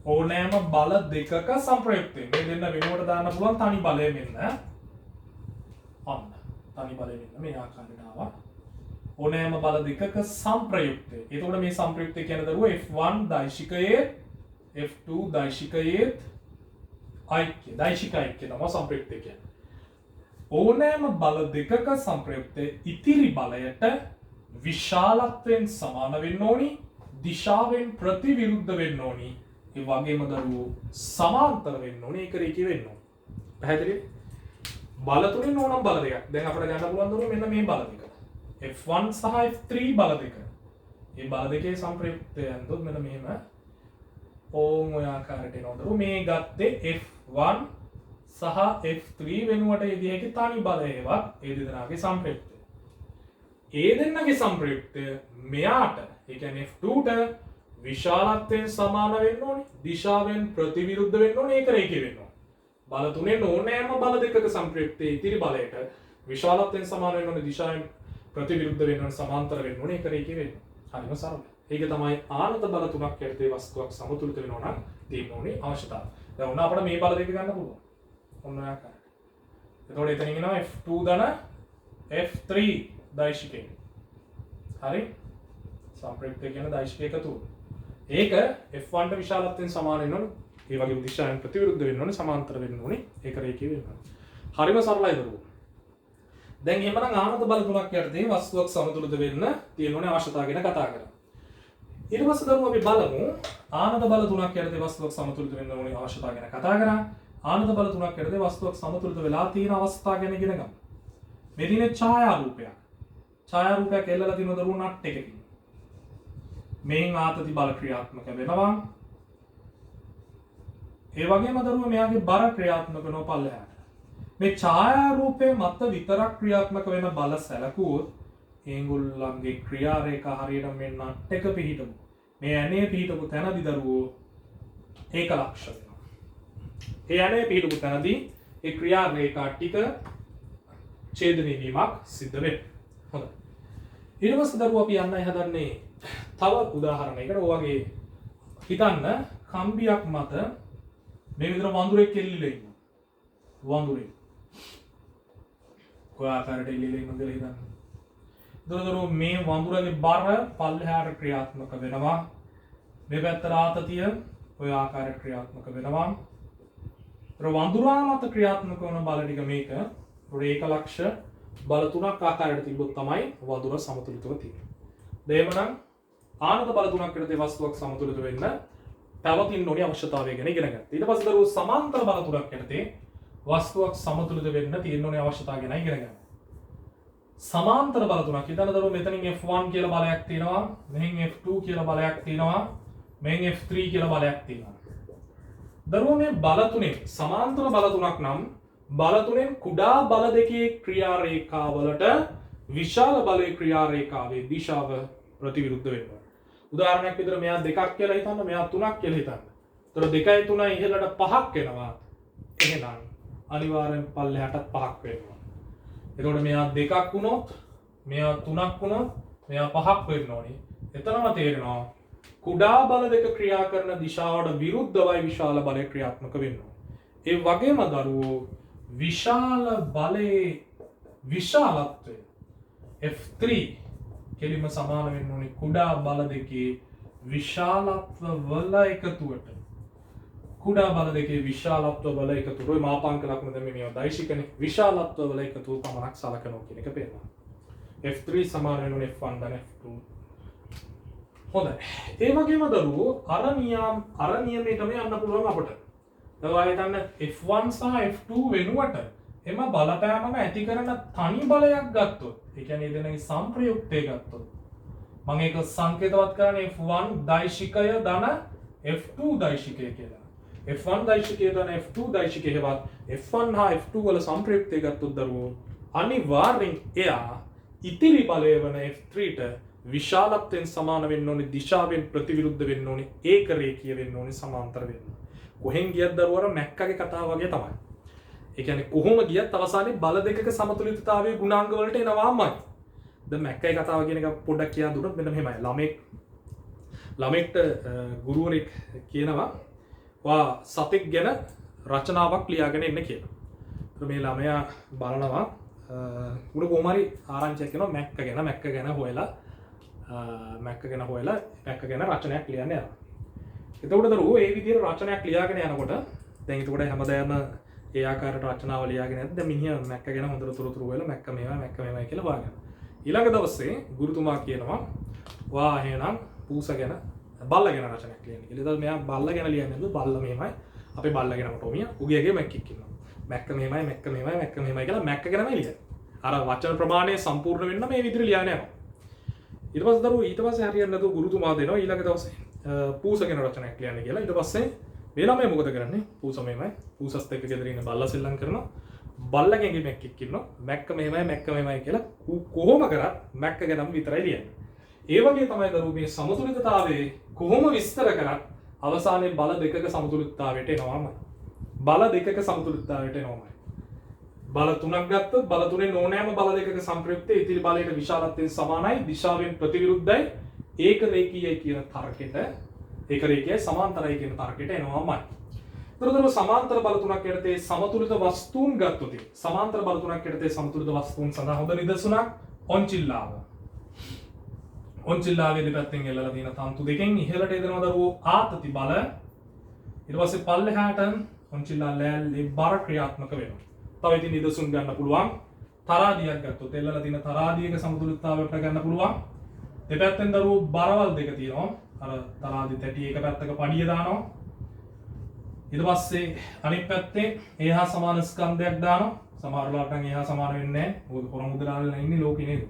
A: ඕනෑම බල දෙකක සංප්‍රයුක්තය. මේ දෙන්න වෙනුවට දාන්න පුළුවන් තනි බලය මෙන්න. අන්න තනි බලය මෙන්න මේ ආකාරයට ආවා. ඕනෑම බල දෙකක සංප්‍රයුක්තය. එතකොට මේ සංප්‍රයුක්තය කියන දරුව F1 දෛශිකයේ F2 දෛශිකයේ ඓක්‍ය දෛශික ඓක්‍ය තමයි සංප්‍රයුක්තය කියන්නේ. ඕනෑම බල දෙකක සංප්‍රයුක්තය ඉතිරි බලයට විශාලත්වයෙන් සමාන වෙන්න ඕනි, දිශාවෙන් ප්‍රතිවිරුද්ධ වෙන්න ඕනි, ඒ වගේම දරුවෝ සමාන්තර වෙන්න ඕනි, ඒක රේඛීය වෙන්න ඕනි. පැහැදිලිද? බල තුනෙන් ඕනම් බල දෙකක්. දැන් අපිට ගන්න පුළුවන් දරුවෝ මෙන්න මේ බල දෙක. F1 සහ F3 බල දෙක. මේ බල දෙකේ සංප්‍රයුක්තය ඇන්දොත් මෙන්න මෙහෙම ඕම් ඔය ආකාරයට එනවා දරුවෝ. මේ ගත්තේ F1 සහ F3 වෙනුවට යෙදිය හැකි තනි බලයවත් ඒ දෙදෙනාගේ සංප්‍රයුක්තය. ඒ දෙන්නගේ සංප්‍රයුක්තය මෙයාට ඒ කියන්නේ F2ට විශාලත්වයෙන් සමාන වෙන්න ඕනේ, දිශාවෙන් ප්‍රතිවිරුද්ධ වෙන්න ඕනේ, ඒක රේඛීය වෙන්න ඕනේ. බල තුනෙන් ඕනෑම බල දෙකක සංප්‍රයුක්තයේ ඉතිරි බලයට විශාලත්වයෙන් සමාන වෙන්න ඕනේ, දිශාවෙන් ප්‍රතිවිරුද්ධ වෙන්න ඕනේ, සමාන්තර වෙන්න ඕනේ, ඒක රේඛීය වෙන්න ඕනේ. හරිම සරලයි. ඒක තමයි ආනත බල තුනක් යටතේ වස්තුවක් සමතුලිත වෙනවා නම් තියෙන්න ඕනේ අවශ්‍යතාවය. දැන් උන අපිට මේ බල දෙක ගන්න පුළුවන්. ඔන්න ඔය ආකාරයට. එතකොට එතනින් එනවා F2 ධන F3 දෛශිකය. හරි? සංප්‍රයුක්තය කියන දෛශික එකතු. ඒක F1ට විශාලත්වයෙන් සමාන වෙන්න ඕනේ. ඒ වගේම දිශාවෙන් ප්‍රතිවිරුද්ධ වෙන්න ඕනේ, සමාන්තර වෙන්න ඕනේ. ඒක රේඛීය වෙන්න ඕනේ. හරිම සරලයි දරුවෝ. දැන් එහෙමනම් ආනත බල තුනක් යටතේ වස්තුවක් සමතුලිත වෙන්න තියෙන ඕනේ අවශ්‍යතාව ගැන කතා කරමු. ඊට පස්සේ දරුවෝ අපි බලමු ආනත බල තුනක් යටතේ වස්තුවක් සමතුලිත වෙන්න ඕනේ අවශ්‍යතාව ගැන කතා කරා. ආනත බල තුනක් යටතේ වස්තුවක් සමතුලිත වෙලා තියෙන අවස්ථා ගැන ඉගෙන ගමු. මේ දිනේ ඡායාරූපයක්. ඡායාරූපයක් එල්ලලා තියෙන දරුවෝ නට් එකකින්. මේන් ආතති බල ක්‍රියාත්මක වෙනවා. ඒ වගේම දරුවෝ මෙයාගේ බර ක්‍රියාත්මක වෙනවා පල්ලෙහාට. මේ ඡායාරූපයේ මත විතරක් ක්‍රියාත්මක වෙන බල සැලකුවොත් ඒගොල්ලන්ගේ ක්‍රියා රේඛා හරියට මේ නට් එක පිහිටමු. මේ ඇනේ පිහිටපු තැනදී දරුවෝ ඒක ලක්ෂ වෙනවා. ඒ ඇනේ පිහිටපු තැනදී ඒ ක්‍රියා රේඛා ටික ඡේදනය වීමක් සිද්ධ වෙනවා. හොඳයි. ඊට පස්සේ දරුවෝ අපි යන්නයි හදන්නේ තව උදාහරණයකට. ඔය වගේ හිතන්න කම්බියක් මත මේ විදිහට වඳුරෙක් එල්ලිලා ඉන්නවා. වඳුරෙක්. ඔය ආකාරයට එල්ලිලා ඉන්නවා කියලා හිතන්න. දරුවෝ මේ වඳුරගේ බර පල්ලෙහාට ක්‍රියාත්මක වෙනවා. මේ පැත්තට ආතතිය ඔය ආකාරයට ක්‍රියාත්මක වෙනවා. වඳුරා මත ක්‍රියාත්මක වන බල ටික මේක රේඛ ලක්ෂ බල තුනක් ආකාරයට තිබ්බොත් තමයි වඳුර සමතුලිතව තියෙන්නේ. දෙවනම් ආනත බල තුනක් යටතේ වස්තුවක් සමතුලිත වෙන්න පැවතින්න ඕනේ අවශ්‍යතාවය ගැන ඉගෙන ගත්තා. ඊට පස්සේ දරුවෝ සමාන්තර බල තුනක් යටතේ වස්තුවක් සමතුලිත වෙන්න තියෙන්න ඕනේ අවශ්‍යතාවය ගැන ඉගෙන ගන්නවා. සමාන්තර බල තුනක්. හිතන්න දරුවෝ මෙතනින් F1 කියලා බලයක් තියෙනවා, මෙහෙන් F2 කියලා බලයක් තියෙනවා, මෙහෙන් F3 කියලා බලයක් තියෙනවා. දරුවෝ මේ බල තුනේ සමාන්තර බල තුනක් නම් බල තුනෙන් කුඩා බල දෙකේ ක්‍රියා රේඛාවලට විශාල බලයේ ක්‍රියා රේඛාවේ දිශාව ප්‍රතිවිරුද්ධ වෙනවා. උදාහරණයක් විදිහට මෙයා දෙකක් කියලා හිතන්න, මෙයා තුනක් කියලා හිතන්න. ඒතර 2යි 3යි ඉහළට 5ක් එනවා. එහෙනම් අනිවාර්යෙන් පල්ලෙහාටත් 5ක් වෙනවා. එතකොට මෙයා 2ක් වුණොත්, මෙයා 3ක් වුණොත්, මෙයා 5ක් වෙන්න ඕනේ. එතනම තේරෙනවා කුඩා බල දෙක ක්‍රියා කරන දිශාවට විරුද්ධවයි විශාල බලය ක්‍රියාත්මක වෙන්න ඕනේ. ඒ වගේම දරුවෝ විශාල බලයේ විශාලත්වය F3 කෙලිම සමාන වෙන්න ඕනේ කුඩා බල දෙකේ විශාලත්ව වල එකතුවට. කුඩා බල දෙකේ විශාලත්ව වල එකතුව. ඔය මාපාංක ලක්ෂණ දැන් මේවා දෛශිකනේ. විශාලත්ව වල එකතුව පමණක් සලකනවා කියන එක පේනවා. F3 සමාන වෙන්න ඕනේ F1 dan F2. හොඳයි. ඒ වගේම දරුවෝ අර නියමයටම යන්න පුළුවන් අපට. ඔයා හිතන්න F1 සහ F2 වෙනුවට එම බලපෑමම ඇති කරන තනි බලයක් ගත්තොත්, ඒ කියන්නේ දෙනගේ සංප්‍රයුක්තය ගත්තොත්, මම ඒක සංකේතවත් කරන්නේ F1 දෛශිකය ධන F2 දෛශිකය කියලා. F1 දෛශිකය ධන F2 දෛශිකය හෙවත් F1 හා F2 වල සංප්‍රයුක්තය ගත්තොත් දරුවෝ අනිවාර්යෙන් එයා ඉතිරි බලය වන F3ට විශාලත්වයෙන් සමාන වෙන්න ඕනේ, දිශාවෙන් ප්‍රතිවිරුද්ධ වෙන්න ඕනේ, ඒක රේඛීය වෙන්න ඕනේ, සමාන්තර වෙන්න ඕනේ. කොහෙන් ගියත් දරුවෝ අර මැක්කගේ කතාව වගේ තමයි. ඒ කියන්නේ කොහොම ගියත් අවසානයේ බල දෙකක සමතුලිතතාවයේ ගුණාංග වලට එනවාමයි. දැන් මැක්කගේ කතාව කියන එක පොඩ්ඩක් කියා දුන්නොත් මෙන්න මෙහෙමයි. ළමෙක්ට ගුරුවරයෙක් කියනවා වා සතෙක් ගැන රචනාවක් ලියාගෙන එන්න කියලා. මේ ළමයා බලනවා උඩ කොහොමරි ආරංචියක් කරනවා මැක්ක ගැන හොයලා මැක්ක ගැන රචනයක් ලියන්න යනවා. එතකොට දරුවෝ ඒ විදිහට රචනයක් ලියාගෙන යනකොට දැන් එතකොට හැමදාම ඒ ආකාරයට රචනාව ලියාගෙන යද්දී දැන් මිනිහා මැක්ක ගැන හොඳට තොරතුරු හොයලා මැක්ක මේවා කියලා හොයාගන්න. ඊළඟ දවසේ ගුරුතුමා කියනවා වා එහෙනම් පූස ගැන බල්ලා ගැන රචනයක් ලියන්න කියලා. ඒතකොට මෙයා බල්ලා ගැන ලියන්නේ නේද? බල්ලා මෙහෙමයි. අපේ බල්ලා ගැන මොටෝමියා උගියගේ මැක්කෙක් ඉන්නවා. මැක්ක මෙහෙමයි කියලා මැක්ක ගැනමයි ලියන්නේ. අර වචන ප්‍රමාණය සම්පූර්ණ වෙන්න මේ විදිහට ලියන්න යනවා. ඊට පස්සේ දරුවෝ ඊට පස්සේ හරියන්නේ නැතුව ගුරුතුමා දෙනවා ඊළඟ දවසේ පූස ගැන රචනයක් ලියන්න කියලා. ඊට පස්සේ මේ ළමයා මොකද කරන්නේ? පූස මෙහෙමයි. පූසත් එක්ක ගෙදර ඉන්න බල්ලා සෙල්ලම් කරනවා. බල්ලගෙන්ගේ මැක්කෙක් ඉන්නවා. මැක්ක මෙහෙමයි කියලා කොහොම කරත් මැක්ක ගැනම විතරයි ලියන්නේ. ඒ වගේ තමයි දරුවෝ මේ සමතුලිතතාවයේ කොහොම විස්තර කරත් අවසානයේ බල දෙකක සමතුලිතතාවයට එනවාමයි. බල දෙකක සමතුලිතතාවයට එනවාමයි. බල තුනක් ගත්තොත් බල තුනේ ඕනෑම බල දෙකක සංප්‍රයුක්තය ඉතිරි බලයට විශාලත්වයෙන් සමානයි, දිශාවෙන් ප්‍රතිවිරුද්ධයි, ඒක රේඛීයයි කියන තර්කෙට, ඒක රේඛීයයි සමාන්තරයි කියන තර්කෙට එනවාමයි. තොරතුරු සමාන්තර බල තුනක් යටතේ සමතුලිත වස්තුන් ගත්තොත් සමාන්තර බල තුනක් යටතේ සමතුලිත වස්තුන් සඳහා හොඳ නිදසුනක් ඔන්චිල්ලාව. ඔන්චිල්ලාවේ දෙපැත්තෙන් එල්ලලා තියෙන තන්තු දෙකෙන් ඉහළට එදෙනවා දරුවෝ ආතති බල. ඊට පස්සේ පල්ලෙහාට ඔන්චිල්ලා ලෑල්ලේ බර ක්‍රියාත්මක වෙනවා. තව ඉතින් නිදසුන් ගන්න පුළුවන්. තරාදියක් ගත්තොත් එල්ලලා තියෙන තරාදියක සමතුලිතතාවයට ගන්න පුළුවන්. දෙපැත්තෙන් දරුවෝ බරවල් දෙක තියෙනවා. අර තරාදි තැටි එක පැත්තක පඩිය දානවා. ඊට පස්සේ අනිත් පැත්තේ ඒහා සමාන ස්කන්ධයක් දානවා. සමහර වෙලාවට නම් ඒහා සමාන වෙන්නේ නැහැ. මොකද පොරමුදලාවල ඉන්නේ ලෝකේ නේද?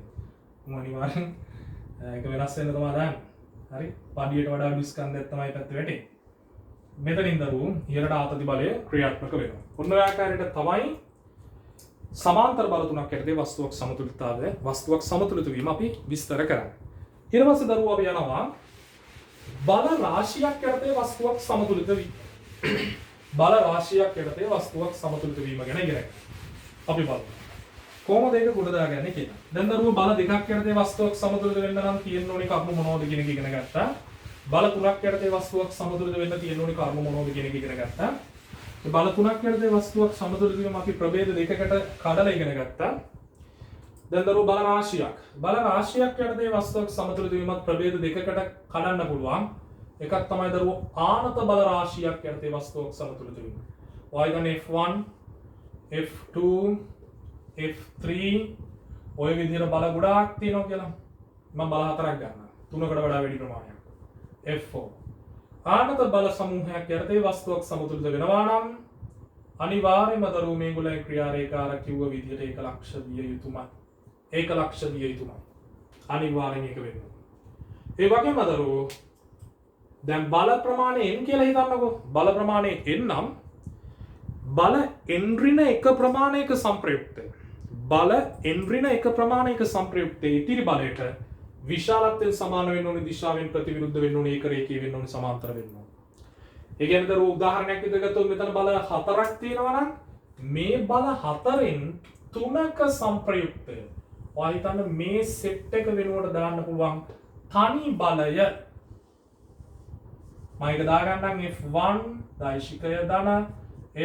A: උන් අනිවාර්යෙන් ඒක වෙනස් වෙන්න තමයි දාන්නේ. හරි. පඩියට වඩා අඩු ස්කන්ධයක් තමයි පැත්තේ වැටෙන්නේ. මෙතනින් දරුවෝ ඉහළට ආතති බලය ක්‍රියාත්මක වෙනවා. ඔන්න ඔය ආකාරයට තමයි සමාන්තර බල තුනක් යටතේ වස්තුවක් සමතුලිත වීම අපි විස්තර කරන්නේ. ඊට පස්සේ දරුවෝ අපි යනවා බල රාශියක් යටතේ වස්තුවක් සමතුලිත වීම. බල රාශියක් යටතේ වස්තුවක් සමතුලිත වීම ගැන ඉගෙන ගන්න. අපි බලමු. කොහොමද ඒක ගොඩ දාගන්නේ කියලා. දැන් දරුවෝ බල දෙකක් යටතේ වස්තුවක් සමතුලිත වෙන්න නම් තියෙන්න ඕනේ කර්ම මොනවද කියන එක ඉගෙන ගත්තා. බල තුනක් යටතේ වස්තුවක් සමතුලිත වෙන්න තියෙන්න ඕනේ කර්ම මොනවද කියන එක ඉගෙන ගත්තා. ඒ බල තුනක් යටතේ වස්තුවක් සමතුලිත වීම අපි ප්‍රභේද දෙකකට කඩලා ඉගෙන ගත්තා. දැන් දරුවෝ බල රාශියක් යටතේ වස්තුවක් සමතුලිත වීමත් ප්‍රභේද දෙකකට කඩන්න පුළුවන්. එකක් තමයි දරුවෝ ආනත බල රාශියක් යටතේ වස්තුවක් සමතුලිත වීම. ඔය ගන්නේ F1, F2, F3 ඔය විදිහට බල ගොඩාක් තියෙනවා කියලා. මම බල හතරක් ගන්නවා. තුනකට වඩා වැඩි ප්‍රමාණයක්. F4. ආනත බල සමූහයක් යටතේ වස්තුවක් සමතුලිත වෙනවා නම් අනිවාර්යයෙන්ම දරුවෝ මේගොල්ලේ ක්‍රියා රේඛාර කිව්ව විදිහට ඒක ලක්ෂ විය යුතුමයි. අනිවාර්යෙන් ඒක වෙන්න ඕනේ. ඒ වගේම දරුවෝ දැන් බල ප්‍රමාණය n කියලා හිතන්නකෝ. බල ප්‍රමාණය n නම් බල n ඍණ එක ප්‍රමාණයක සංප්‍රයුක්තය. බල n ඍණ එක ප්‍රමාණයක සංප්‍රයුක්තය ඉතිරි බලයට විශාලත්වයෙන් සමාන වෙන්න ඕනේ, දිශාවෙන් ප්‍රතිවිරුද්ධ වෙන්න ඕනේ, ඒක රේඛීය වෙන්න ඕනේ, සමාන්තර වෙන්න ඕනේ. ඒ කියන්නේ දරුවෝ උදාහරණයක් විදිහට ගත්තොත් මෙතන බල හතරක් තියෙනවා නම් මේ බල හතරෙන් තුනක සංප්‍රයුක්තය. ඔයා හිතන්න මේ සෙට් එක වෙනුවට දාන්න පුළුවන් තනි බලය මම ඒක දාගන්නම් F1 දෛශිකය ධන,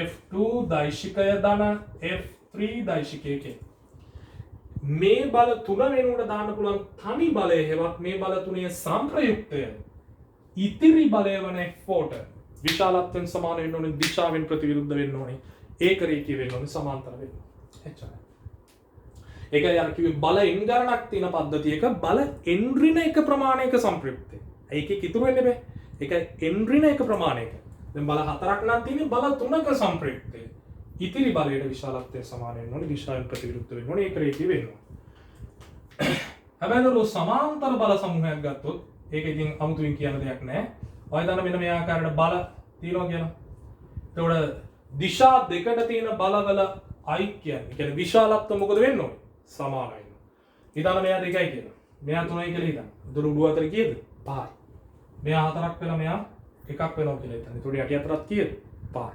A: F2 දෛශිකය ධන, F3 දෛශිකය. මේ බල තුන වෙනුවට දාන්න පුළුවන් තනි බලය හෙවත් මේ බල තුනේ සංප්‍රයුක්තය ඉතිරි බලය වන F4ට විශාලත්වයෙන් සමාන වෙන්න ඕනේ, දිශාවෙන් ප්‍රතිවිරුද්ධ වෙන්න ඕනේ, ඒක රේඛීය වෙන්න ඕනේ, සමාන්තර වෙන්න ඕනේ. එච්චරයි. ඒකයි අර කිව්වේ බල n ගණනක් තියෙන පද්ධතියක බල n ඍණ එක ප්‍රමාණයක සංප්‍රයුක්තය. ඒකේ ඉතුරු වෙන්නේ බෑ. ඒක n ඍණ එක ප්‍රමාණයක. දැන් බල 4ක් නම් තියෙන්නේ බල 3ක සම්ප්‍රයුක්තය. ඉතිරි බලයට විශාලත්වය සමාන වෙන්න ඕනේ, දිශාවෙන් ප්‍රතිවිරුද්ධ වෙන්න ඕනේ, ඒක රේඛීය වෙන්න ඕනේ. හැබැයි දරුවෝ සමාන්තර බල සමූහයක් ගත්තොත් ඒක ඉතින් අමුතුවෙන් කියන දෙයක් නෑ. ඔය දන්න මෙන්න මේ ආකාරයට බල තියෙනවා කියනවා. එතකොට දිශා දෙකට තියෙන බලවල ඓක්‍යයන් කියන්නේ විශාලත්වය මොකද වෙන්න ඕනේ? සමාන වෙන්න. ඊළඟ මෙයා 2යි කියලා. මෙයා 3යි කියලා හිතන්න. උඩ උඩ අතර කීයද? 5යි. මෙයා 4ක් වෙලා මෙයා 1ක් වෙනවා කියලා හිතන්න. ඒතකොට යටි අතරත් කීයද? 5යි.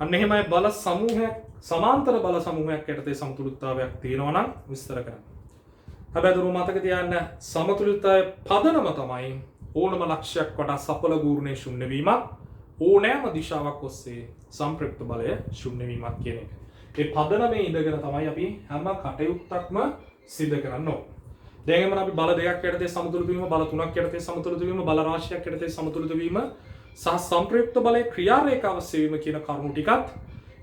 A: අන්න එහෙමයි බල සමූහයක් සමාන්තර බල සමූහයක් යටතේ සමතුලිතතාවයක් තියෙනවා නම් විස්තර කරන්න. හැබැයි දරුවෝ මතක තියාගන්න සමතුලිතතාවයේ පදනම තමයි ඕනම ලක්ෂයක් වටා සඵල ගූර්ණයේ ශුන්‍ය වීමක්, ඕනෑම දිශාවක් ඔස්සේ සම්ප්‍රයුක්ත බලය ශුන්‍ය වීමක් කියන එක. ඒ පදනමේ ඉඳගෙන තමයි අපි හැම කටයුත්තක්ම සිදු කරන්න ඕනේ. දැන් එමන අපි බල දෙකක් යටතේ සමතුලිත වීම, බල තුනක් යටතේ සමතුලිත වීම, බල රාශියක් යටතේ සමතුලිත වීම සහ සංප්‍රයුක්ත බලයේ ක්‍රියාරේඛාව සෙවීම කියන කරුණු ටිකත්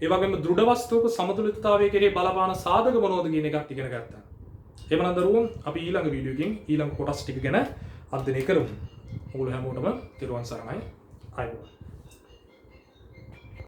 A: ඒ වගේම දෘಢ වස්තුවක සමතුලිතතාවය කෙරෙහි බලපාන සාධක මොනවද කියන එකත් ඉගෙන ගත්තා. එහෙමනම් දරුවෝ අපි ඊළඟ වීඩියෝ එකකින් ඊළඟ කොටස් ටික ගැන අධ්‍යයනය කරමු. ඔයගොල්ලෝ හැමෝටම තෙරුවන් සරණයි. ආයුබෝවන්.